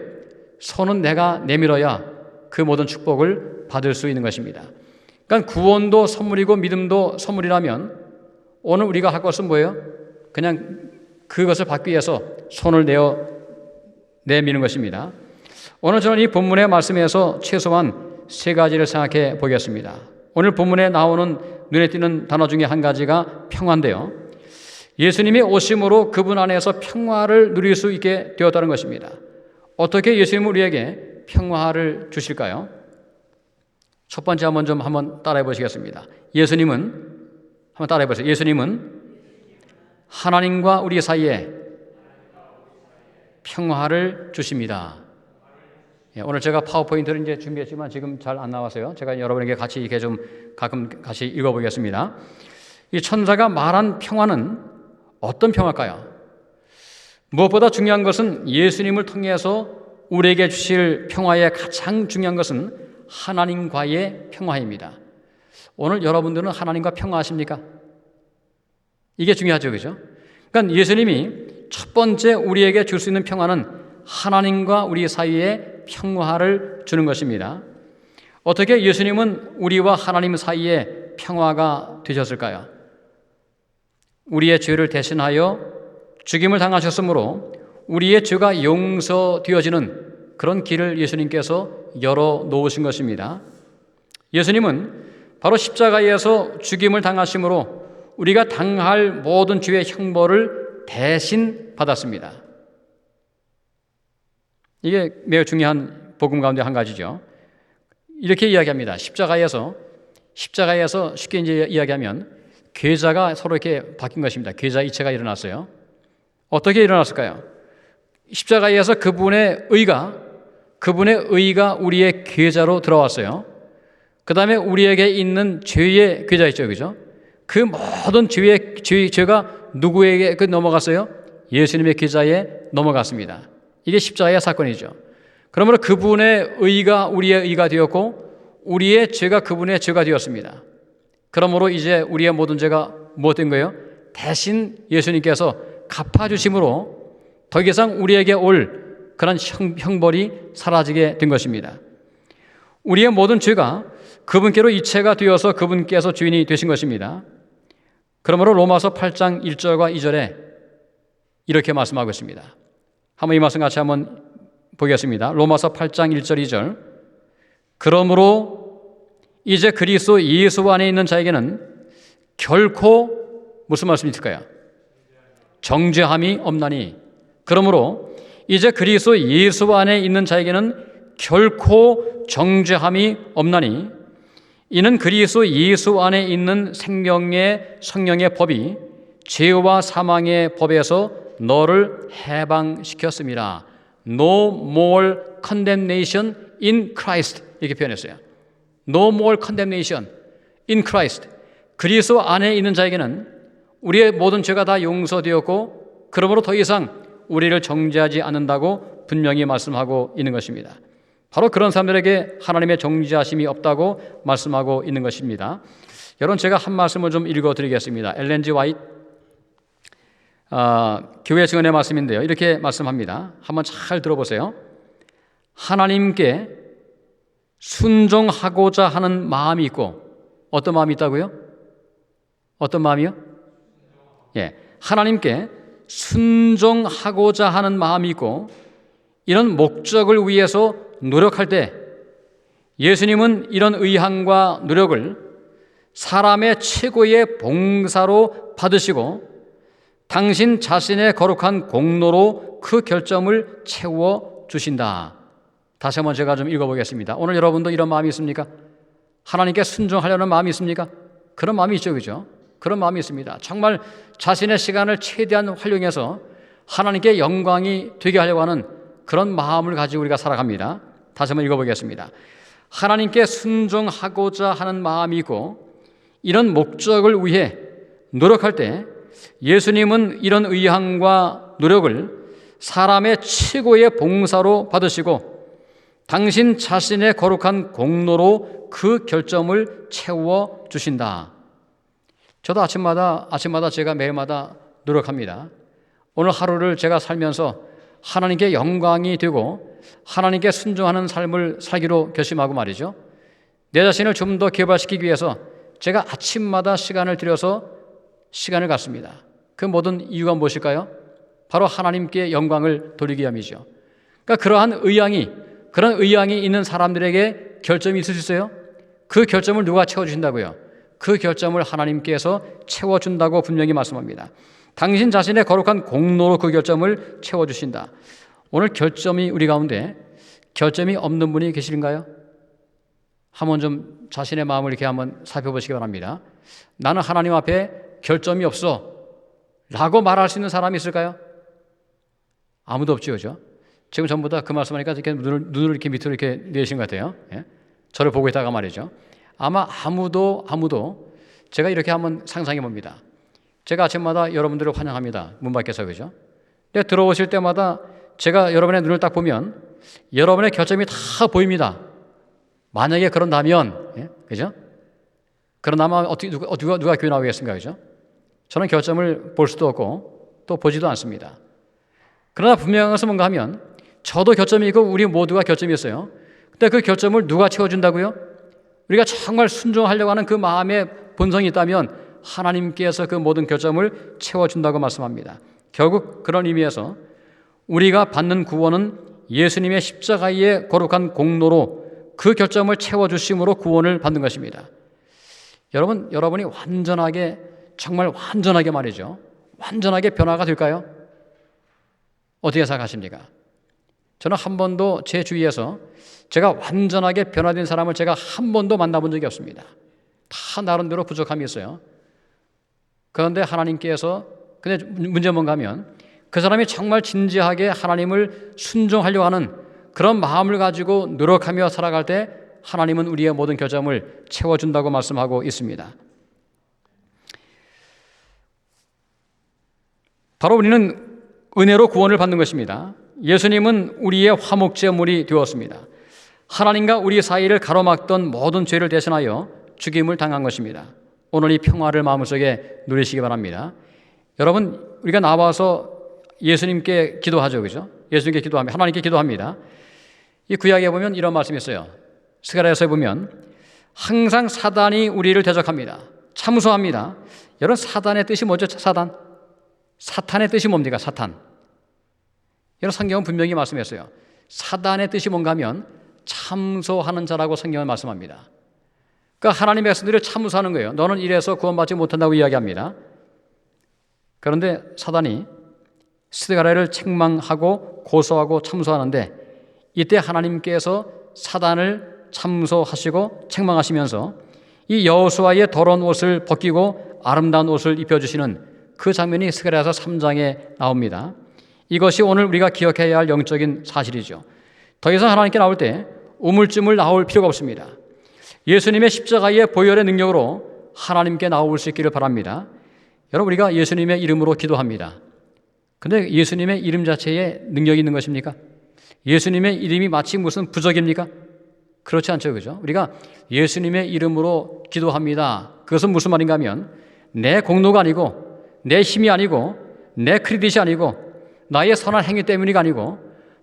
손은 내가 내밀어야 그 모든 축복을 받을 수 있는 것입니다. 그러니까 구원도 선물이고 믿음도 선물이라면 오늘 우리가 할 것은 뭐예요? 그냥 그것을 받기 위해서 손을 내미는 것입니다. 오늘 저는 이 본문의 말씀에서 최소한 세 가지를 생각해 보겠습니다. 오늘 본문에 나오는 눈에 띄는 단어 중에 한 가지가 평화인데요. 예수님이 오심으로 그분 안에서 평화를 누릴 수 있게 되었다는 것입니다. 어떻게 예수님은 우리에게 평화를 주실까요? 첫 번째 한번 따라해 보시겠습니다. 예수님은 한번 따라해 보세요. 예수님은 하나님과 우리 사이에 평화를 주십니다. 오늘 제가 파워포인트를 이제 준비했지만 지금 잘 안 나와서요. 제가 여러분에게 같이 이렇게 좀 가끔 같이 읽어보겠습니다. 이 천사가 말한 평화는 어떤 평화일까요? 무엇보다 중요한 것은 예수님을 통해서 우리에게 주실 평화의 가장 중요한 것은 하나님과의 평화입니다. 오늘 여러분들은 하나님과 평화하십니까? 이게 중요하죠, 그죠? 그러니까 예수님이 첫 번째 우리에게 줄 수 있는 평화는 하나님과 우리 사이에 평화를 주는 것입니다. 어떻게 예수님은 우리와 하나님 사이에 평화가 되셨을까요? 우리의 죄를 대신하여 죽임을 당하셨으므로 우리의 죄가 용서되어지는 그런 길을 예수님께서 열어 놓으신 것입니다. 예수님은 바로 십자가에서 죽임을 당하심으로 우리가 당할 모든 죄의 형벌을 대신 받았습니다. 이게 매우 중요한 복음 가운데 한 가지죠. 이렇게 이야기합니다. 십자가에서 쉽게 이제 이야기하면 괴자가 서로 이렇게 바뀐 것입니다. 괴자 이체가 일어났어요. 어떻게 일어났을까요? 십자가에서 그분의 의가 우리의 괴자로 들어왔어요. 그 다음에 우리에게 있는 죄의 괴자 있죠, 그죠? 그 모든 죄가 누구에게 넘어갔어요? 예수님의 괴자에 넘어갔습니다. 이게 십자가의 사건이죠. 그러므로 그분의 의가 우리의 의가 되었고 우리의 죄가 그분의 죄가 되었습니다. 그러므로 이제 우리의 모든 죄가 무엇된 거예요? 대신 예수님께서 갚아주심으로 더 이상 우리에게 올 그런 형벌이 사라지게 된 것입니다. 우리의 모든 죄가 그분께로 이체가 되어서 그분께서 주인이 되신 것입니다. 그러므로 로마서 8장 1절과 2절에 이렇게 말씀하고 있습니다. 한번 이 말씀 같이 한번 보겠습니다. 로마서 8장 1절 2절. 그러므로 이제 그리스도 예수 안에 있는 자에게는 결코 무슨 말씀이 있을까요? 정죄함이 없나니. 그러므로 이제 그리스도 예수 안에 있는 자에게는 결코 정죄함이 없나니 이는 그리스도 예수 안에 있는 생명의 성령의 법이 죄와 사망의 법에서 너를 해방시켰습니다. No more condemnation in Christ 이렇게 표현했어요. No more condemnation in Christ. 그리스도 안에 있는 자에게는 우리의 모든 죄가 다 용서되었고 그러므로 더 이상 우리를 정죄하지 않는다고 분명히 말씀하고 있는 것입니다. 바로 그런 사람들에게 하나님의 정죄하심이 없다고 말씀하고 있는 것입니다. 여러분 제가 한 말씀을 좀 읽어드리겠습니다. 엘렌 G 화이트 교회 증언의 말씀인데요. 이렇게 말씀합니다. 한번 잘 들어보세요. 하나님께 순종하고자 하는 마음이 있고 어떤 마음이 있다고요? 어떤 마음이요? 예, 하나님께 순종하고자 하는 마음이 있고 이런 목적을 위해서 노력할 때 예수님은 이런 의향과 노력을 사람의 최고의 봉사로 받으시고 당신 자신의 거룩한 공로로 그 결점을 채워주신다. 다시 한번 제가 좀 읽어보겠습니다. 오늘 여러분도 이런 마음이 있습니까? 하나님께 순종하려는 마음이 있습니까? 그런 마음이 있죠, 그죠? 그런 마음이 있습니다. 정말 자신의 시간을 최대한 활용해서 하나님께 영광이 되게 하려고 하는 그런 마음을 가지고 우리가 살아갑니다. 다시 한번 읽어보겠습니다. 하나님께 순종하고자 하는 마음이 있고 이런 목적을 위해 노력할 때 예수님은 이런 의향과 노력을 사람의 최고의 봉사로 받으시고 당신 자신의 거룩한 공로로 그 결점을 채워주신다. 저도 아침마다 제가 매일마다 노력합니다. 오늘 하루를 제가 살면서 하나님께 영광이 되고 하나님께 순종하는 삶을 살기로 결심하고 말이죠. 내 자신을 좀 더 개발시키기 위해서 제가 아침마다 시간을 들여서 시간을 갖습니다. 그 모든 이유가 무엇일까요? 바로 하나님께 영광을 돌리기 위함이죠. 그러니까 그런 의향이 있는 사람들에게 결점이 있을 수 있어요? 그 결점을 누가 채워주신다고요? 그 결점을 하나님께서 채워준다고 분명히 말씀합니다. 당신 자신의 거룩한 공로로 그 결점을 채워주신다. 오늘 결점이 우리 가운데 결점이 없는 분이 계신가요? 한번 좀 자신의 마음을 이렇게 한번 살펴보시기 바랍니다. 나는 하나님 앞에 결점이 없어 라고 말할 수 있는 사람이 있을까요? 아무도 없죠, 그죠? 지금 전부 다 그 말씀하니까 이렇게 눈을 이렇게 밑으로 이렇게 내신 것 같아요. 예? 저를 보고 있다가 말이죠. 아마 아무도 제가 이렇게 한번 상상해 봅니다. 제가 아침마다 여러분들을 환영합니다. 문 밖에서, 그죠? 근데 들어오실 때마다 제가 여러분의 눈을 딱 보면 여러분의 결점이 다 보입니다. 만약에 그런다면, 예? 그죠? 그런다면 어떻게 누가 교회 나오겠습니까, 그죠? 저는 결점을 볼 수도 없고 또 보지도 않습니다. 그러나 분명한 것은 뭔가 하면 저도 결점이 있고 우리 모두가 결점이 있어요. 근데 그 결점을 누가 채워준다고요? 우리가 정말 순종하려고 하는 그 마음의 본성이 있다면 하나님께서 그 모든 결점을 채워준다고 말씀합니다. 결국 그런 의미에서 우리가 받는 구원은 예수님의 십자가의 거룩한 공로로 그 결점을 채워주심으로 구원을 받는 것입니다. 여러분이 완전하게, 정말 완전하게 말이죠, 완전하게 변화가 될까요? 어떻게 생각하십니까? 저는 한 번도 제 주위에서 제가 완전하게 변화된 사람을 제가 한 번도 만나본 적이 없습니다. 다 나름대로 부족함이 있어요. 그런데 하나님께서, 근데 문제는 뭔가 하면 그 사람이 정말 진지하게 하나님을 순종하려고 하는 그런 마음을 가지고 노력하며 살아갈 때 하나님은 우리의 모든 결점을 채워준다고 말씀하고 있습니다. 바로 우리는 은혜로 구원을 받는 것입니다. 예수님은 우리의 화목제물이 되었습니다. 하나님과 우리 사이를 가로막던 모든 죄를 대신하여 죽임을 당한 것입니다. 오늘 이 평화를 마음속에 누리시기 바랍니다. 여러분, 우리가 나와서 예수님께 기도하죠, 그죠? 예수님께 기도합니다. 하나님께 기도합니다. 이 구약에 보면 이런 말씀이 있어요. 스가랴서에 보면 항상 사단이 우리를 대적합니다. 참소합니다. 여러분, 사단의 뜻이 뭐죠? 사탄의 뜻이 뭡니까? 사탄. 여러분, 성경은 분명히 말씀했어요. 사단의 뜻이 뭔가 하면 참소하는 자라고 성경은 말씀합니다. 그러니까 하나님의 백성들을 참소하는 거예요. 너는 이래서 구원받지 못한다고 이야기합니다. 그런데 사단이 스가랴를 책망하고 고소하고 참소하는데 이때 하나님께서 사단을 참소하시고 책망하시면서 이 여호수아의 더러운 옷을 벗기고 아름다운 옷을 입혀주시는 그 장면이 스가랴서 3장에 나옵니다. 이것이 오늘 우리가 기억해야 할 영적인 사실이죠. 더 이상 하나님께 나올 때 우물쭈물 나올 필요가 없습니다. 예수님의 십자가의 보혈의 능력으로 하나님께 나올 수 있기를 바랍니다. 여러분, 우리가 예수님의 이름으로 기도합니다. 그런데 예수님의 이름 자체에 능력이 있는 것입니까? 예수님의 이름이 마치 무슨 부적입니까? 그렇지 않죠, 그죠? 우리가 예수님의 이름으로 기도합니다. 그것은 무슨 말인가 하면 내 공로가 아니고 내 힘이 아니고 내 크레딧이 아니고 나의 선한 행위 때문이 아니고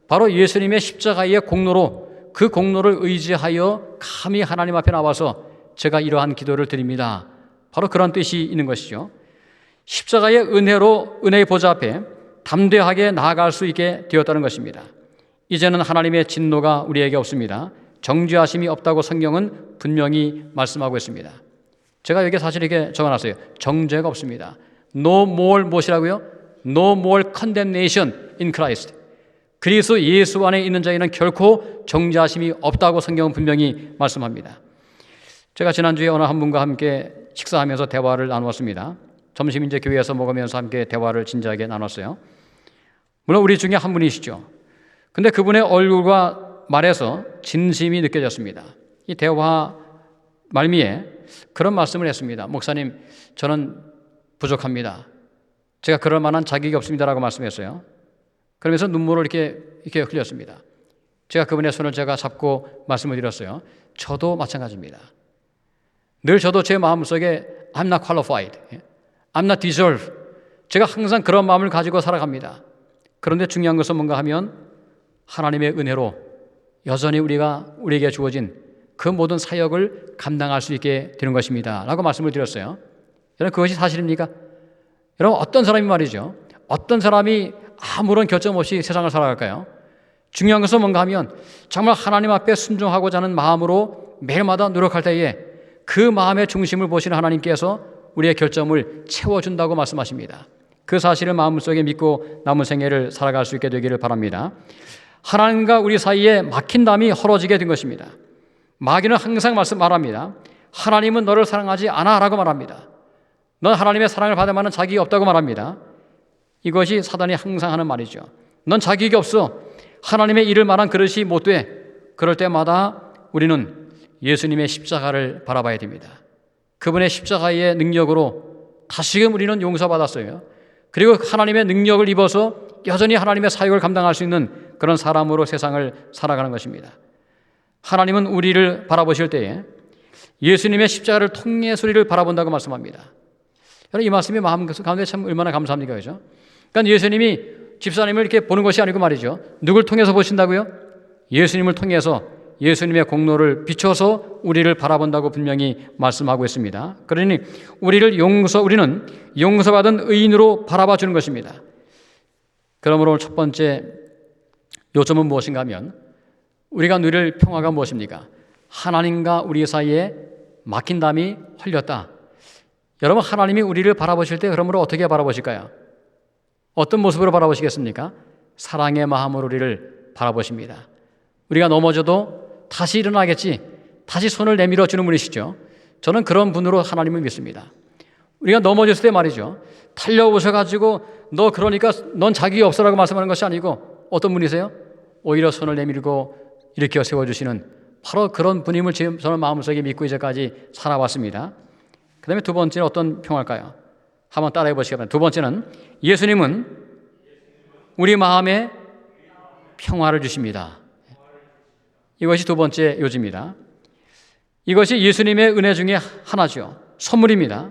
바로 예수님의 십자가의 공로로 그 공로를 의지하여 감히 하나님 앞에 나와서 제가 이러한 기도를 드립니다. 바로 그런 뜻이 있는 것이죠. 십자가의 은혜로 은혜의 보좌 앞에 담대하게 나아갈 수 있게 되었다는 것입니다. 이제는 하나님의 진노가 우리에게 없습니다. 정죄하심이 없다고 성경은 분명히 말씀하고 있습니다. 제가 여기 사실 이렇게 적어놨어요. 정죄가 없습니다. No more 무엇이라고요? No more condemnation in Christ. 그리스도 예수 안에 있는 자에는 결코 정죄하심이 없다고 성경은 분명히 말씀합니다. 제가 지난주에 어느 한 분과 함께 식사하면서 대화를 나누었습니다. 점심 이제 교회에서 먹으면서 함께 대화를 진지하게 나눴어요. 물론 우리 중에 한 분이시죠. 근데 그분의 얼굴과 말에서 진심이 느껴졌습니다. 이 대화 말미에 그런 말씀을 했습니다. 목사님, 저는 부족합니다. 제가 그럴 만한 자격이 없습니다라고 말씀했어요. 그러면서 눈물을 이렇게 흘렸습니다. 제가 그분의 손을 제가 잡고 말씀을 드렸어요. 저도 마찬가지입니다. 늘 저도 제 마음속에 I'm not qualified, I'm not deserve. 제가 항상 그런 마음을 가지고 살아갑니다. 그런데 중요한 것은 뭔가 하면 하나님의 은혜로 여전히 우리에게 주어진 그 모든 사역을 감당할 수 있게 되는 것입니다. 라고 말씀을 드렸어요. 여러분, 그것이 사실입니까? 여러분, 어떤 사람이 말이죠. 어떤 사람이 아무런 결점 없이 세상을 살아갈까요? 중요한 것은 뭔가 하면 정말 하나님 앞에 순종하고자 하는 마음으로 매일마다 노력할 때에 그 마음의 중심을 보시는 하나님께서 우리의 결점을 채워준다고 말씀하십니다. 그 사실을 마음속에 믿고 남은 생애를 살아갈 수 있게 되기를 바랍니다. 하나님과 우리 사이에 막힌 담이 헐어지게 된 것입니다. 마귀는 항상 말합니다. 하나님은 너를 사랑하지 않아 라고 말합니다. 넌 하나님의 사랑을 받을 만한 자격이 없다고 말합니다. 이것이 사단이 항상 하는 말이죠. 넌 자격이 없어. 하나님의 일을 말한 그릇이 못 돼. 그럴 때마다 우리는 예수님의 십자가를 바라봐야 됩니다. 그분의 십자가의 능력으로 다시금 우리는 용서받았어요. 그리고 하나님의 능력을 입어서 여전히 하나님의 사역을 감당할 수 있는 그런 사람으로 세상을 살아가는 것입니다. 하나님은 우리를 바라보실 때에 예수님의 십자가를 통해서 우리를 바라본다고 말씀합니다. 여러분, 이 말씀이 마음 가운데 참 얼마나 감사합니까? 그죠? 그러니까 예수님이 집사님을 이렇게 보는 것이 아니고 말이죠. 누굴 통해서 보신다고요? 예수님을 통해서 예수님의 공로를 비춰서 우리를 바라본다고 분명히 말씀하고 있습니다. 그러니 우리는 용서받은 의인으로 바라봐 주는 것입니다. 그러므로 첫 번째 요점은 무엇인가 하면 우리가 누릴 평화가 무엇입니까? 하나님과 우리 사이에 막힌 담이 헐렸다. 여러분, 하나님이 우리를 바라보실 때 그러므로 어떻게 바라보실까요? 어떤 모습으로 바라보시겠습니까? 사랑의 마음으로 우리를 바라보십니다. 우리가 넘어져도 다시 일어나겠지, 다시 손을 내밀어 주는 분이시죠. 저는 그런 분으로 하나님을 믿습니다. 우리가 넘어졌을 때 말이죠, 달려오셔가지고 너 그러니까 넌 자격이 없어라고 말씀하는 것이 아니고 어떤 분이세요? 오히려 손을 내밀고 일으켜 세워주시는 바로 그런 분임을 저는 마음속에 믿고 이제까지 살아왔습니다. 그 다음에 두 번째는 어떤 평화일까요? 한번 따라해 보시기 바랍니다. 두 번째는 예수님은 우리 마음에 평화를 주십니다. 이것이 두 번째 요지입니다. 이것이 예수님의 은혜 중에 하나죠. 선물입니다.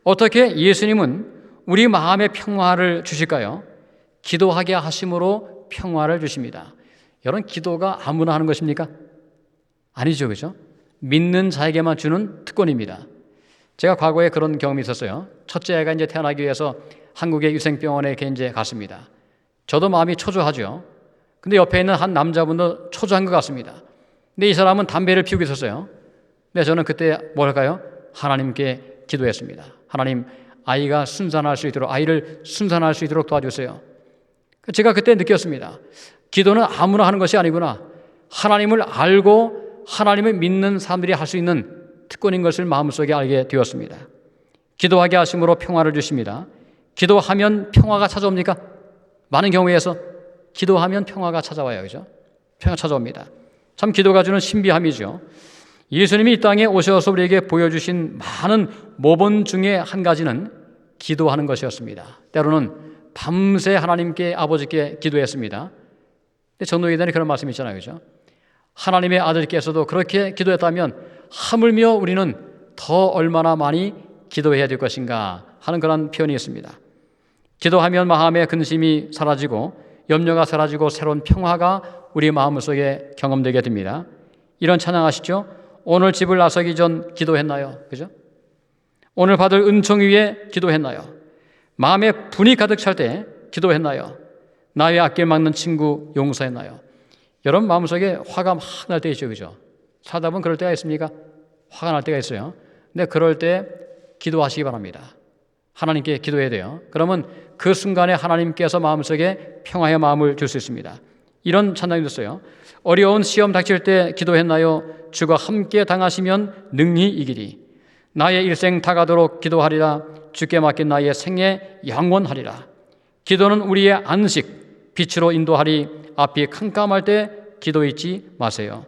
어떻게 예수님은 우리 마음의 평화를 주실까요? 기도하게 하심으로 평화를 주십니다. 여러분, 기도가 아무나 하는 것입니까? 아니죠, 그죠? 믿는 자에게만 주는 특권입니다. 제가 과거에 그런 경험이 있었어요. 첫째 아이가 이제 태어나기 위해서 한국의 유생병원에 이제 갔습니다. 저도 마음이 초조하죠. 근데 옆에 있는 한 남자분도 초조한 것 같습니다. 근데 이 사람은 담배를 피우고 있었어요. 근데 저는 그때 뭘 할까요? 하나님께 기도했습니다. 하나님, 아이를 순산할 수 있도록 도와주세요. 제가 그때 느꼈습니다. 기도는 아무나 하는 것이 아니구나. 하나님을 알고 하나님을 믿는 사람들이 할 수 있는 특권인 것을 마음속에 알게 되었습니다. 기도하게 하심으로 평화를 주십니다. 기도하면 평화가 찾아옵니까? 많은 경우에서 기도하면 평화가 찾아와요. 그죠? 평화 찾아옵니다. 참 기도가 주는 신비함이죠. 예수님이 이 땅에 오셔서 우리에게 보여주신 많은 모범 중에 한 가지는 기도하는 것이었습니다. 때로는 밤새 하나님께 아버지께 기도했습니다. 근데 전도회단에 그런 말씀이 있잖아요. 그죠? 하나님의 아들께서도 그렇게 기도했다면 하물며 우리는 더 얼마나 많이 기도해야 될 것인가 하는 그런 표현이 있습니다. 기도하면 마음의 근심이 사라지고 염려가 사라지고 새로운 평화가 우리 마음속에 경험되게 됩니다. 이런 찬양하시죠? 오늘 집을 나서기 전 기도했나요? 그죠? 오늘 받을 은총 위에 기도했나요? 마음에 분이 가득 찰 때 기도했나요? 나의 앞길 막는 친구 용서했나요? 여러분 마음속에 화가 막 날 때 있죠, 그죠? 살다 보면 그럴 때가 있습니까? 화가 날 때가 있어요. 근데 그럴 때 기도하시기 바랍니다. 하나님께 기도해야 돼요. 그러면 그 순간에 하나님께서 마음속에 평화의 마음을 줄 수 있습니다. 이런 찬양이 있어요. 어려운 시험 닥칠 때 기도했나요? 주가 함께 당하시면 능히 이기리. 나의 일생 다가도록 기도하리라. 주께 맡긴 나의 생애 영원하리라. 기도는 우리의 안식, 빛으로 인도하리. 앞이 캄캄할 때 기도 잊지 마세요.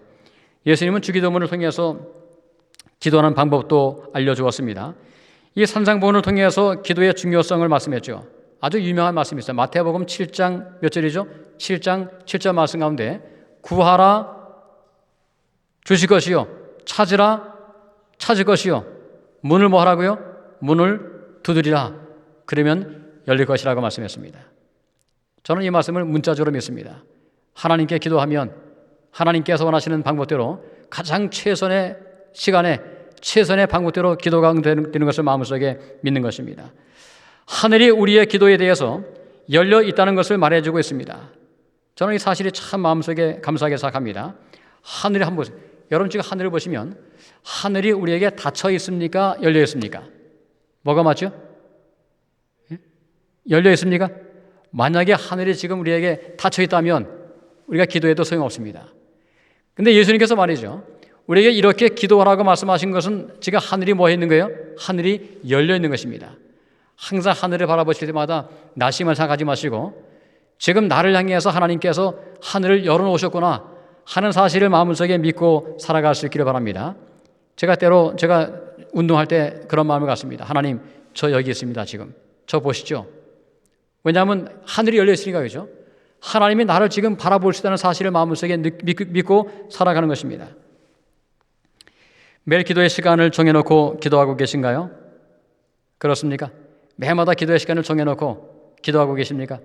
예수님은 주기도문을 통해서 기도하는 방법도 알려주었습니다. 이 산상보훈을 통해서 기도의 중요성을 말씀했죠. 아주 유명한 말씀이 있어요. 마태복음 7장 몇 절이죠? 7장 7절 말씀 가운데 구하라 주실 것이요, 찾으라 찾을 것이요, 문을 뭐 하라고요? 문을 두드리라 그러면 열릴 것이라고 말씀했습니다. 저는 이 말씀을 문자적으로 믿습니다. 하나님께 기도하면 하나님께서 원하시는 방법대로 가장 최선의 시간에 최선의 방법대로 기도가 응되는 것을 마음속에 믿는 것입니다. 하늘이 우리의 기도에 대해서 열려 있다는 것을 말해주고 있습니다. 저는 이 사실이 참 마음속에 감사하게 생각합니다. 하늘이 한번 보세요. 여러분 지금 하늘을 보시면 하늘이 우리에게 닫혀 있습니까? 열려 있습니까? 뭐가 맞죠? 열려 있습니까? 만약에 하늘이 지금 우리에게 닫혀 있다면 우리가 기도해도 소용없습니다. 근데 예수님께서 말이죠. 우리에게 이렇게 기도하라고 말씀하신 것은 지금 하늘이 뭐 있는 거예요? 하늘이 열려 있는 것입니다. 항상 하늘을 바라보실 때마다 나심을 생각하지 마시고 지금 나를 향해서 하나님께서 하늘을 열어놓으셨구나 하는 사실을 마음속에 믿고 살아갈 수 있기를 바랍니다. 제가 운동할 때 그런 마음을 갖습니다. 하나님, 저 여기 있습니다. 지금 저 보시죠. 왜냐하면 하늘이 열려 있으니까. 그죠? 하나님이 나를 지금 바라볼 수 있다는 사실을 마음속에 믿고 살아가는 것입니다. 매일 기도의 시간을 정해놓고 기도하고 계신가요? 그렇습니까? 매일마다 기도의 시간을 정해놓고 기도하고 계십니까?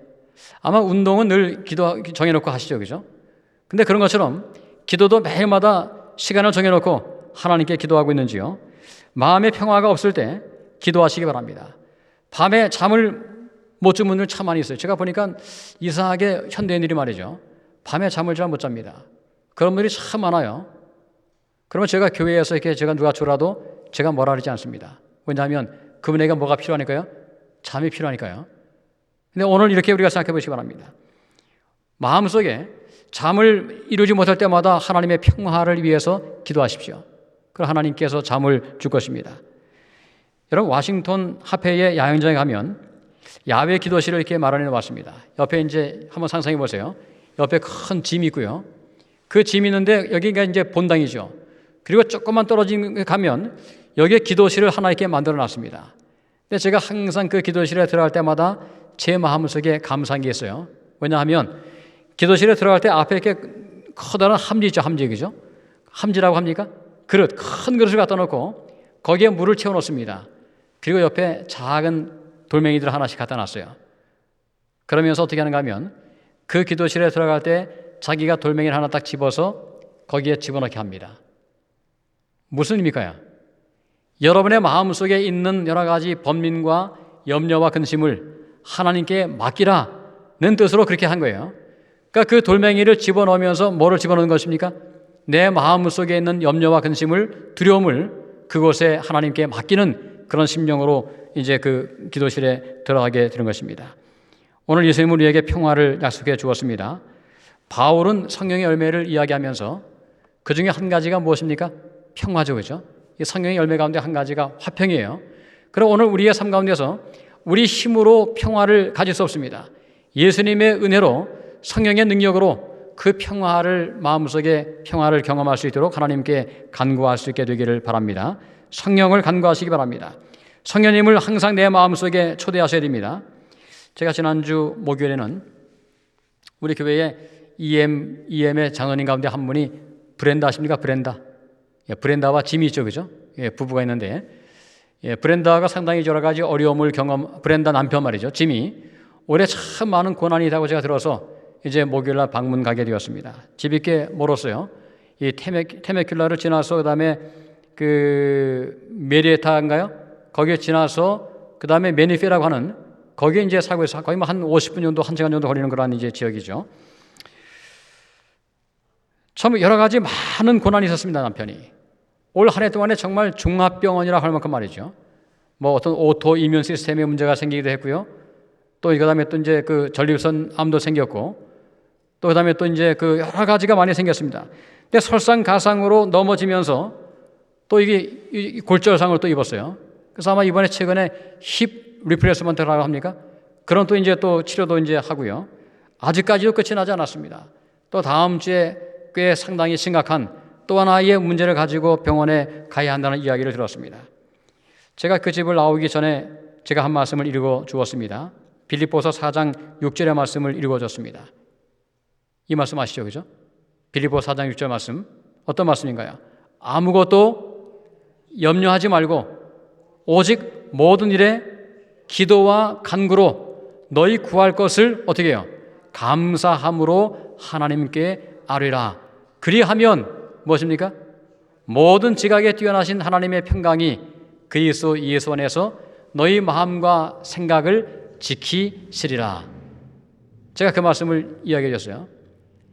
아마 운동은 늘 정해놓고 하시죠. 그죠? 근데 그런 것처럼 기도도 매일마다 시간을 정해놓고 하나님께 기도하고 있는지요? 마음의 평화가 없을 때 기도하시기 바랍니다. 밤에 잠을 못 주무는 분들 참 많이 있어요. 제가 보니까 이상하게 현대인들이 말이죠. 밤에 잠을 잘 못 잡니다. 그런 분들이 참 많아요. 그러면 제가 교회에서 이렇게 제가 누가 줘라도 제가 뭐라 그러지 않습니다. 왜냐하면 그분에게 뭐가 필요하니까요? 잠이 필요하니까요. 근데 오늘 이렇게 우리가 생각해 보시기 바랍니다. 마음속에 잠을 이루지 못할 때마다 하나님의 평화를 위해서 기도하십시오. 그럼 하나님께서 잠을 줄 것입니다. 여러분, 워싱턴 화폐의 야영장에 가면 야외 기도실을 이렇게 마련해 놓았습니다. 옆에 이제 한번 상상해 보세요. 옆에 큰 짐이 있고요. 그 짐이 있는데 여기가 이제 본당이죠. 그리고 조금만 떨어진 가면 여기에 기도실을 하나 이렇게 만들어 놨습니다. 근데 제가 항상 그 기도실에 들어갈 때마다 제 마음속에 감사한 게 있어요. 왜냐하면 기도실에 들어갈 때 앞에 이렇게 커다란 함지 있죠. 함지, 그죠? 함지라고 합니까? 그릇, 큰 그릇을 갖다 놓고 거기에 물을 채워 놓습니다. 그리고 옆에 작은 돌멩이들 하나씩 갖다 놨어요. 그러면서 어떻게 하는가 하면 그 기도실에 들어갈 때 자기가 돌멩이를 하나 딱 집어서 거기에 집어넣게 합니다. 무슨 의미일까요? 여러분의 마음속에 있는 여러 가지 번민과 염려와 근심을 하나님께 맡기라는 뜻으로 그렇게 한 거예요. 그러니까 그 돌멩이를 집어넣으면서 뭐를 집어넣는 것입니까? 내 마음속에 있는 염려와 근심을, 두려움을 그곳에 하나님께 맡기는 그런 심령으로 이제 그 기도실에 들어가게 되는 것입니다. 오늘 예수님은 우리에게 평화를 약속해 주었습니다. 바울은 성령의 열매를 이야기하면서 그 중에 한 가지가 무엇입니까? 평화죠, 그죠? 이 성령의 열매 가운데 한 가지가 화평이에요. 그럼 오늘 우리의 삶 가운데서 우리 힘으로 평화를 가질 수 없습니다. 예수님의 은혜로 성령의 능력으로 그 평화를 마음속에 평화를 경험할 수 있도록 하나님께 간구할 수 있게 되기를 바랍니다. 성령을 간구하시기 바랍니다. 성령님을 항상 내 마음속에 초대하셔야 됩니다. 제가 지난주 목요일에는 우리 교회에 EM의 장로님 가운데 한 분이 브렌다 아십니까? 브렌다와 짐이 있죠, 그죠? 부부가 있는데 브렌다가 상당히 여러 가지 어려움을 브렌다 남편 말이죠, 짐이 올해 참 많은 고난이 있다고 제가 들어서 이제 목요일날 방문 가게 되었습니다. 집이 꽤 멀었어요. 이 테메큘라를 지나서 그다음에 그 메리에타인가요? 거기에 지나서 그다음에 메니페라고 하는 거기에 이제 살고 있어요. 거의 뭐 한 50분 정도, 1시간 정도 걸리는 그런 이제 지역이죠. 처음에 여러 가지 많은 고난이 있었습니다, 남편이. 올 한 해 동안에 정말 종합병원이라 할 만큼 말이죠. 뭐 어떤 오토 이뮨 시스템에 문제가 생기기도 했고요. 또 그다음에 또 이제 그 전립선 암도 생겼고, 또 그다음에 또 이제 그 여러 가지가 많이 생겼습니다. 근데 설상가상으로 넘어지면서 또 이게 골절상을 또 입었어요. 그래서 아마 이번에 최근에 힙 리플레이스먼트라고 합니까? 그런 또 이제 또 치료도 이제 하고요. 아직까지도 끝이 나지 않았습니다. 또 다음 주에 꽤 상당히 심각한 또 하나의 문제를 가지고 병원에 가야 한다는 이야기를 들었습니다. 제가 그 집을 나오기 전에 제가 한 말씀을 읽어 주었습니다. 빌립보서 4장 6절의 말씀을 읽어 줬습니다. 이 말씀 아시죠? 그죠? 빌립보서 4장 6절 말씀. 어떤 말씀인가요? 아무것도 염려하지 말고 오직 모든 일에 기도와 간구로 너희 구할 것을 어떻게 해요? 감사함으로 하나님께 아뢰라. 그리하면 무엇입니까? 모든 지각에 뛰어나신 하나님의 평강이 그리스도 예수 안에서 너희 마음과 생각을 지키시리라. 제가 그 말씀을 이야기해 줬어요.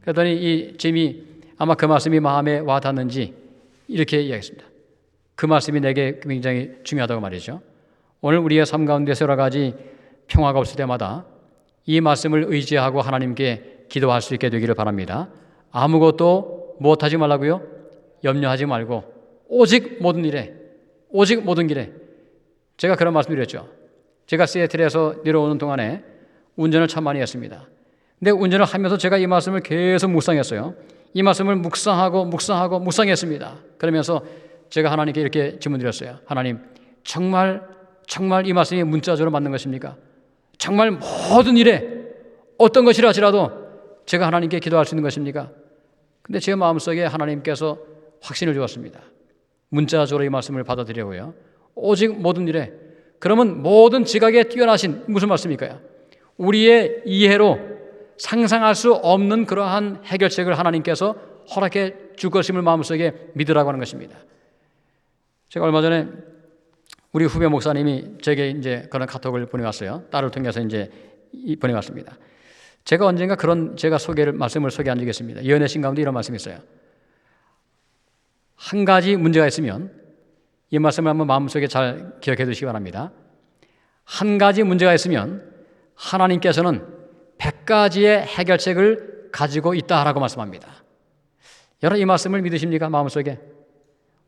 그랬더니 이 짐이 아마 그 말씀이 마음에 와 닿는지 이렇게 이야기했습니다. 그 말씀이 내게 굉장히 중요하다고 말이죠. 오늘 우리의 삶 가운데서 여러 가지 평화가 없을 때마다 이 말씀을 의지하고 하나님께 기도할 수 있게 되기를 바랍니다. 아무것도 무엇하지 말라고요? 염려하지 말고 오직 모든 일에, 오직 모든 길에. 제가 그런 말씀드렸죠. 제가 시애틀에서 내려오는 동안에 운전을 참 많이 했습니다. 근데 운전을 하면서 제가 이 말씀을 계속 묵상했어요. 이 말씀을 묵상했습니다. 그러면서 제가 하나님께 이렇게 질문드렸어요. 하나님, 정말 이 말씀이 문자적으로 맞는 것입니까? 정말 모든 일에 어떤 것이라 할지라도 제가 하나님께 기도할 수 있는 것입니까? 근데 제 마음속에 하나님께서 확신을 주었습니다. 문자적으로 이 말씀을 받아들이고요. 오직 모든 일에. 그러면 모든 지각에 뛰어나신, 무슨 말씀일까요? 우리의 이해로 상상할 수 없는 그러한 해결책을 하나님께서 허락해 줄 것임을 마음속에 믿으라고 하는 것입니다. 제가 얼마 전에 우리 후배 목사님이 제게 이제 그런 카톡을 보내왔어요. 딸을 통해서 이제 보내왔습니다. 제가 언젠가 그런 제가 말씀을 소개한 적이 있습니다. 예언의 신 가운데 이런 말씀이 있어요. 한 가지 문제가 있으면, 이 말씀을 한번 마음속에 잘 기억해 두시기 바랍니다. 한 가지 문제가 있으면 하나님께서는 100가지의 해결책을 가지고 있다라고 말씀합니다. 여러분 이 말씀을 믿으십니까? 마음속에.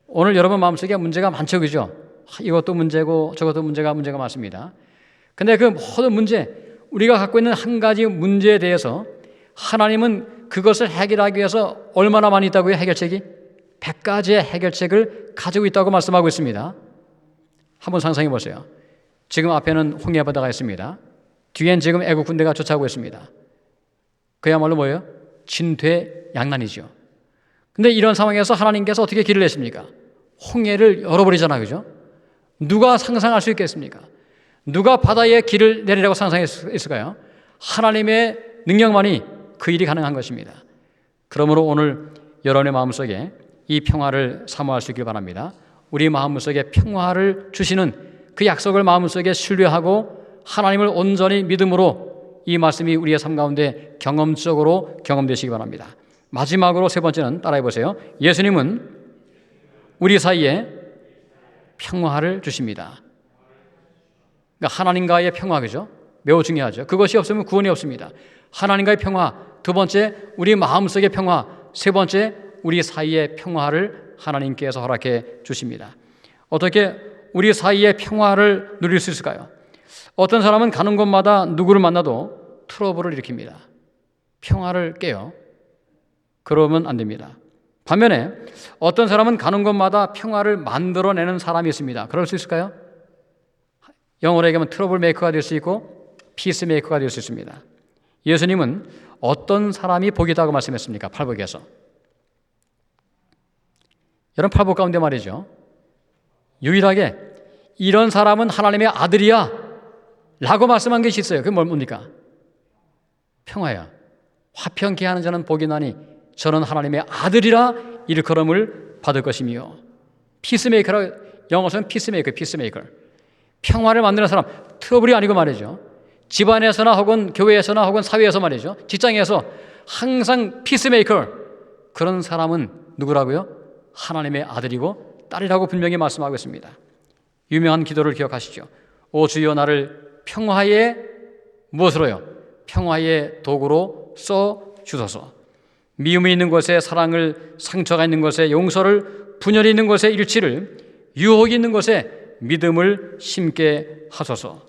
오늘 여러분 마음속에 문제가 많죠, 그죠? 이것도 문제고 저것도 문제가 많습니다. 근데 그 모든 문제, 우리가 갖고 있는 한 가지 문제에 대해서 하나님은 그것을 해결하기 위해서 얼마나 많이 있다고요? 해결책이? 100가지의 해결책을 가지고 있다고 말씀하고 있습니다. 한번 상상해 보세요. 지금 앞에는 홍해 바다가 있습니다. 뒤엔 지금 애국 군대가 쫓아오고 있습니다. 그야말로 뭐예요? 진퇴양난이죠. 근데 이런 상황에서 하나님께서 어떻게 길을 내십니까? 홍해를 열어버리잖아요, 그죠? 누가 상상할 수 있겠습니까? 누가 바다에 길을 내리라고 상상했을까요? 하나님의 능력만이 그 일이 가능한 것입니다. 그러므로 오늘 여러분의 마음속에 이 평화를 사모할 수 있길 바랍니다. 우리 마음속에 평화를 주시는 그 약속을 마음속에 신뢰하고 하나님을 온전히 믿음으로 이 말씀이 우리의 삶 가운데 경험적으로 경험되시기 바랍니다. 마지막으로 세 번째는 따라해 보세요. 예수님은 우리 사이에 평화를 주십니다. 그러니까 하나님과의 평화, 그죠? 매우 중요하죠. 그것이 없으면 구원이 없습니다. 하나님과의 평화, 두 번째 우리 마음속의 평화, 세 번째 우리 사이의 평화를 하나님께서 허락해 주십니다. 어떻게 우리 사이의 평화를 누릴 수 있을까요? 어떤 사람은 가는 곳마다 누구를 만나도 트러블을 일으킵니다. 평화를 깨요. 그러면 안 됩니다. 반면에 어떤 사람은 가는 곳마다 평화를 만들어내는 사람이 있습니다. 그럴 수 있을까요? 영어로 얘기하면 트러블 메이커가 될 수 있고 피스 메이커가 될 수 있습니다. 예수님은 어떤 사람이 복이 있다고 말씀했습니까? 팔복에서. 여러분 팔복 가운데 말이죠. 유일하게 이런 사람은 하나님의 아들이야 라고 말씀한 것이 있어요. 그게 뭡니까? 평화야. 화평케 하는 자는 복이 나니 저는 하나님의 아들이라 일컬음을 받을 것이며. 피스메이커라, 영어로는 피스메이커. 평화를 만드는 사람, 트러블이 아니고 말이죠. 집안에서나 혹은 교회에서나 혹은 사회에서 말이죠. 직장에서 항상 피스메이커, 그런 사람은 누구라고요? 하나님의 아들이고 딸이라고 분명히 말씀하고 있습니다. 유명한 기도를 기억하시죠. 오 주여 나를 평화의 무엇으로요? 평화의 도구로 써 주소서. 미움이 있는 곳에 사랑을, 상처가 있는 곳에 용서를, 분열이 있는 곳에 일치를, 유혹이 있는 곳에 믿음을 심게 하소서.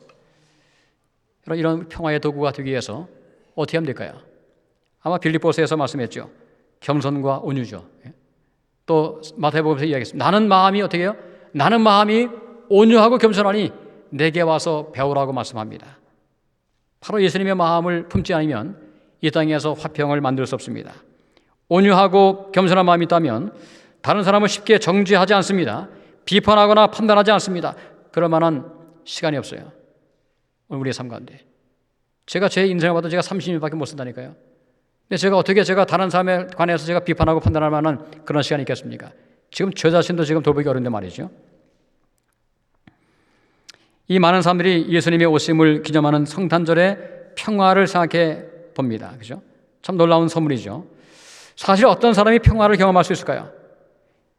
이런 평화의 도구가 되기 위해서 어떻게 하면 될까요? 아마 빌립보서에서 말씀했죠. 겸손과 온유죠. 또 마태복음에서 이야기했습니다. 나는 마음이 어떻게 해요? 나는 마음이 온유하고 겸손하니 내게 와서 배우라고 말씀합니다. 바로 예수님의 마음을 품지 않으면 이 땅에서 화평을 만들 수 없습니다. 온유하고 겸손한 마음이 있다면 다른 사람을 쉽게 정죄하지 않습니다. 비판하거나 판단하지 않습니다. 그럴 만한 시간이 없어요. 우리의 삶 가운데. 제가 제 인생을 봐도 제가 30년밖에 못 쓴다니까요. 근데 제가 어떻게 다른 사람에 관해서 제가 비판하고 판단할 만한 그런 시간이 있겠습니까? 지금 저 자신도 지금 돌보기 어려운데 말이죠. 이 많은 사람들이 예수님의 오심을 기념하는 성탄절의 평화를 생각해 봅니다. 그죠? 참 놀라운 선물이죠. 사실 어떤 사람이 평화를 경험할 수 있을까요?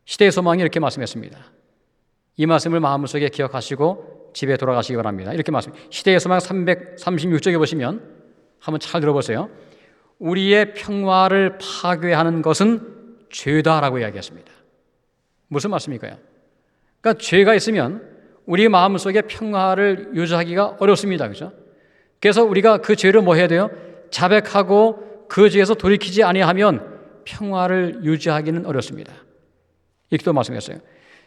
시대의 소망이 이렇게 말씀했습니다. 이 말씀을 마음속에 기억하시고 집에 돌아가시기 바랍니다. 이렇게 말씀합니다. 시대의 소망 336쪽에 보시면 한번 잘 들어보세요. 우리의 평화를 파괴하는 것은 죄다라고 이야기했습니다. 무슨 말씀일까요? 그러니까 죄가 있으면 우리 마음속에 평화를 유지하기가 어렵습니다. 그렇죠? 그래서 우리가 그 죄를 뭐 해야 돼요? 자백하고 그 죄에서 돌이키지 아니하면 평화를 유지하기는 어렵습니다. 이렇게도 말씀했어요.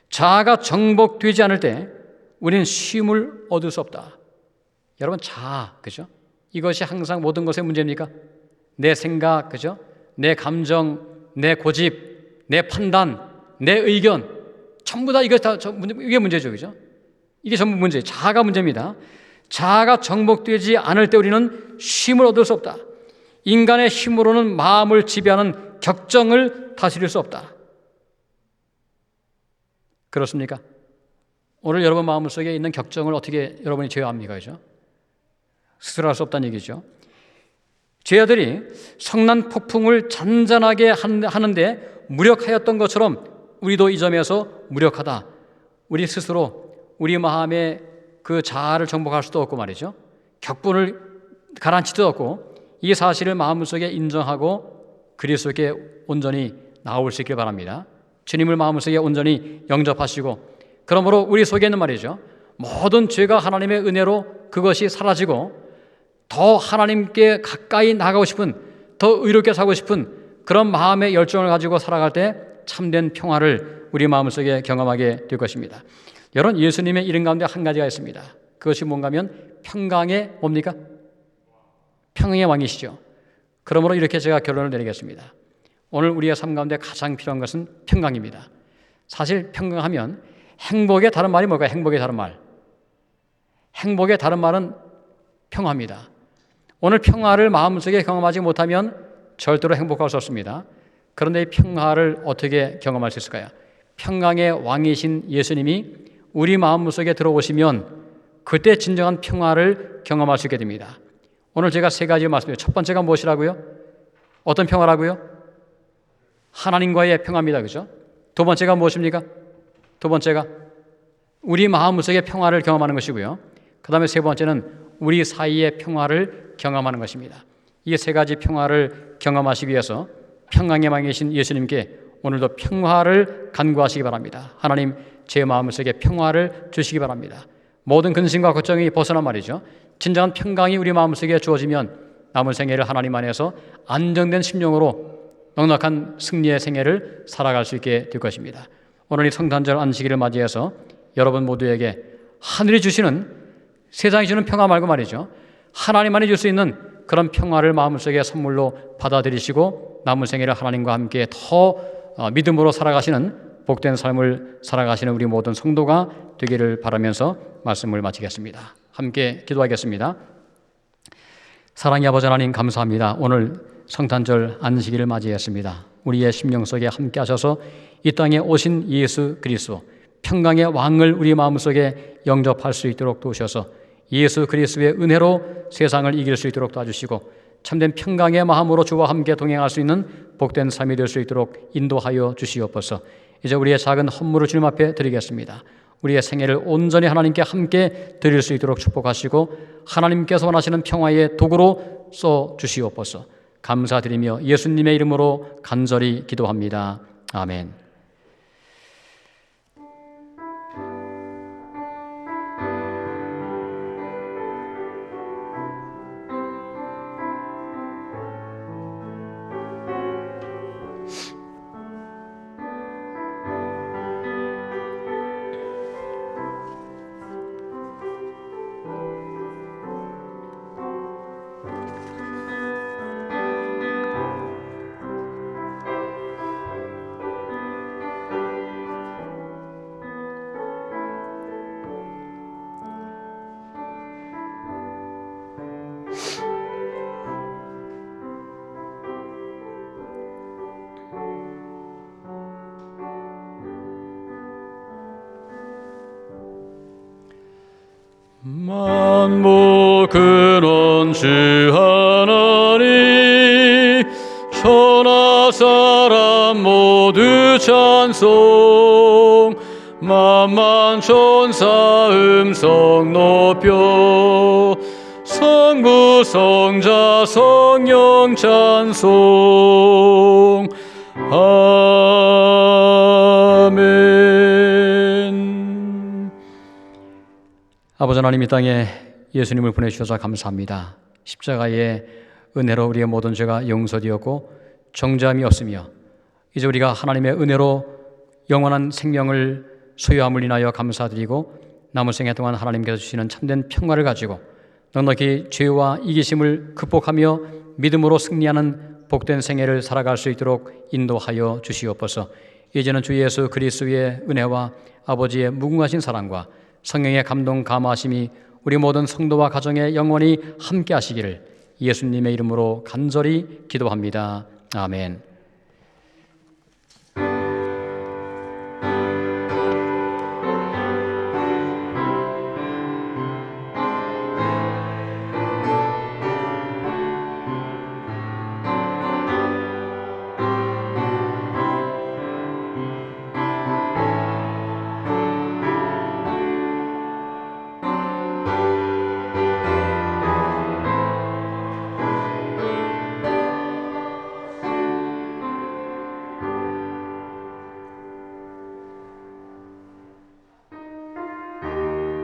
자아가 정복되지 않을 때 우리는 쉼을 얻을 수 없다. 여러분, 자아, 그죠? 이것이 항상 모든 것의 문제입니까? 내 생각, 그죠? 내 감정, 내 고집, 내 판단, 내 의견, 전부 다 이게 문제죠, 그죠? 이게 전부 문제예요. 자아가 문제입니다. 자아가 정복되지 않을 때 우리는 쉼을 얻을 수 없다. 인간의 힘으로는 마음을 지배하는 격정을 다스릴 수 없다. 그렇습니까? 오늘 여러분 마음속에 있는 격정을 어떻게 여러분이 제어합니까? 그죠? 스스로 할 수 없다는 얘기죠. 죄아들이 성난 폭풍을 잔잔하게 하는데 무력하였던 것처럼 우리도 이 점에서 무력하다. 우리 스스로 우리 마음의 그 자아를 정복할 수도 없고 말이죠. 격분을 가라앉히도 없고 이 사실을 마음속에 인정하고 그리스도께 온전히 나올 수 있길 바랍니다. 주님을 마음속에 온전히 영접하시고, 그러므로 우리 속에는 말이죠, 모든 죄가 하나님의 은혜로 그것이 사라지고 더 하나님께 가까이 나가고 싶은, 더 의롭게 살고 싶은 그런 마음의 열정을 가지고 살아갈 때 참된 평화를 우리 마음속에 경험하게 될 것입니다. 여러분, 예수님의 이름 가운데 한 가지가 있습니다. 그것이 뭔가 하면 평강의 뭡니까? 평강의 왕이시죠. 그러므로 이렇게 제가 결론을 내리겠습니다. 오늘 우리의 삶 가운데 가장 필요한 것은 평강입니다. 사실 평강하면 행복의 다른 말이 뭘까요? 행복의 다른 말. 행복의 다른 말은 평화입니다. 오늘 평화를 마음속에 경험하지 못하면 절대로 행복할 수 없습니다. 그런데 이 평화를 어떻게 경험할 수 있을까요? 평강의 왕이신 예수님이 우리 마음속에 들어오시면 그때 진정한 평화를 경험할 수 있게 됩니다. 오늘 제가 세 가지 말씀드려요. 첫 번째가 무엇이라고요? 어떤 평화라고요? 하나님과의 평화입니다. 그죠? 두 번째가 무엇입니까? 두 번째가 우리 마음속의 평화를 경험하는 것이고요. 그 다음에 세 번째는 우리 사이의 평화를 경험하는 것입니다. 이 세 가지 평화를 경험하시기 위해서 평강의 왕이신 예수님께 오늘도 평화를 간구하시기 바랍니다. 하나님, 제 마음속에 평화를 주시기 바랍니다. 모든 근심과 걱정이 벗어난 말이죠, 진정한 평강이 우리 마음속에 주어지면 남은 생애를 하나님 안에서 안정된 심령으로 넉넉한 승리의 생애를 살아갈 수 있게 될 것입니다. 오늘 이 성탄절 안식일을 맞이해서 여러분 모두에게 하늘이 주시는, 세상이 주는 평화 말고 말이죠, 하나님만이 줄 수 있는 그런 평화를 마음속에 선물로 받아들이시고 남은 생애를 하나님과 함께 더 믿음으로 살아가시는 복된 삶을 살아가시는 우리 모든 성도가 되기를 바라면서 말씀을 마치겠습니다. 함께 기도하겠습니다. 사랑의 아버지 하나님, 감사합니다. 오늘 성탄절 안식일을 맞이했습니다. 우리의 심령 속에 함께 하셔서 이 땅에 오신 예수 그리스도, 평강의 왕을 우리 마음속에 영접할 수 있도록 도우셔서 예수 그리스도의 은혜로 세상을 이길 수 있도록 도와주시고 참된 평강의 마음으로 주와 함께 동행할 수 있는 복된 삶이 될 수 있도록 인도하여 주시옵소서. 이제 우리의 작은 헌물을 주님 앞에 드리겠습니다. 우리의 생애를 온전히 하나님께 함께 드릴 수 있도록 축복하시고 하나님께서 원하시는 평화의 도구로 써 주시옵소서. 감사드리며 예수님의 이름으로 간절히 기도합니다. 아멘. 만모 근원주 하나님, 천하 사람 모두 찬송, 만만 천사 음성 높여 성부 성자 성령 찬송. 아멘. 아버지 하나님, 이 땅에 예수님을 보내주셔서 감사합니다. 십자가의 은혜로 우리의 모든 죄가 용서되었고 정죄함이 없으며 이제 우리가 하나님의 은혜로 영원한 생명을 소유함을 인하여 감사드리고 남은 생애 동안 하나님께서 주시는 참된 평화를 가지고 넉넉히 죄와 이기심을 극복하며 믿음으로 승리하는 복된 생애를 살아갈 수 있도록 인도하여 주시옵소서. 이제는 주 예수 그리스도의 은혜와 아버지의 무궁하신 사랑과 성령의 감동 감화하심이 우리 모든 성도와 가정에 영원히 함께 하시기를 예수님의 이름으로 간절히 기도합니다. 아멘.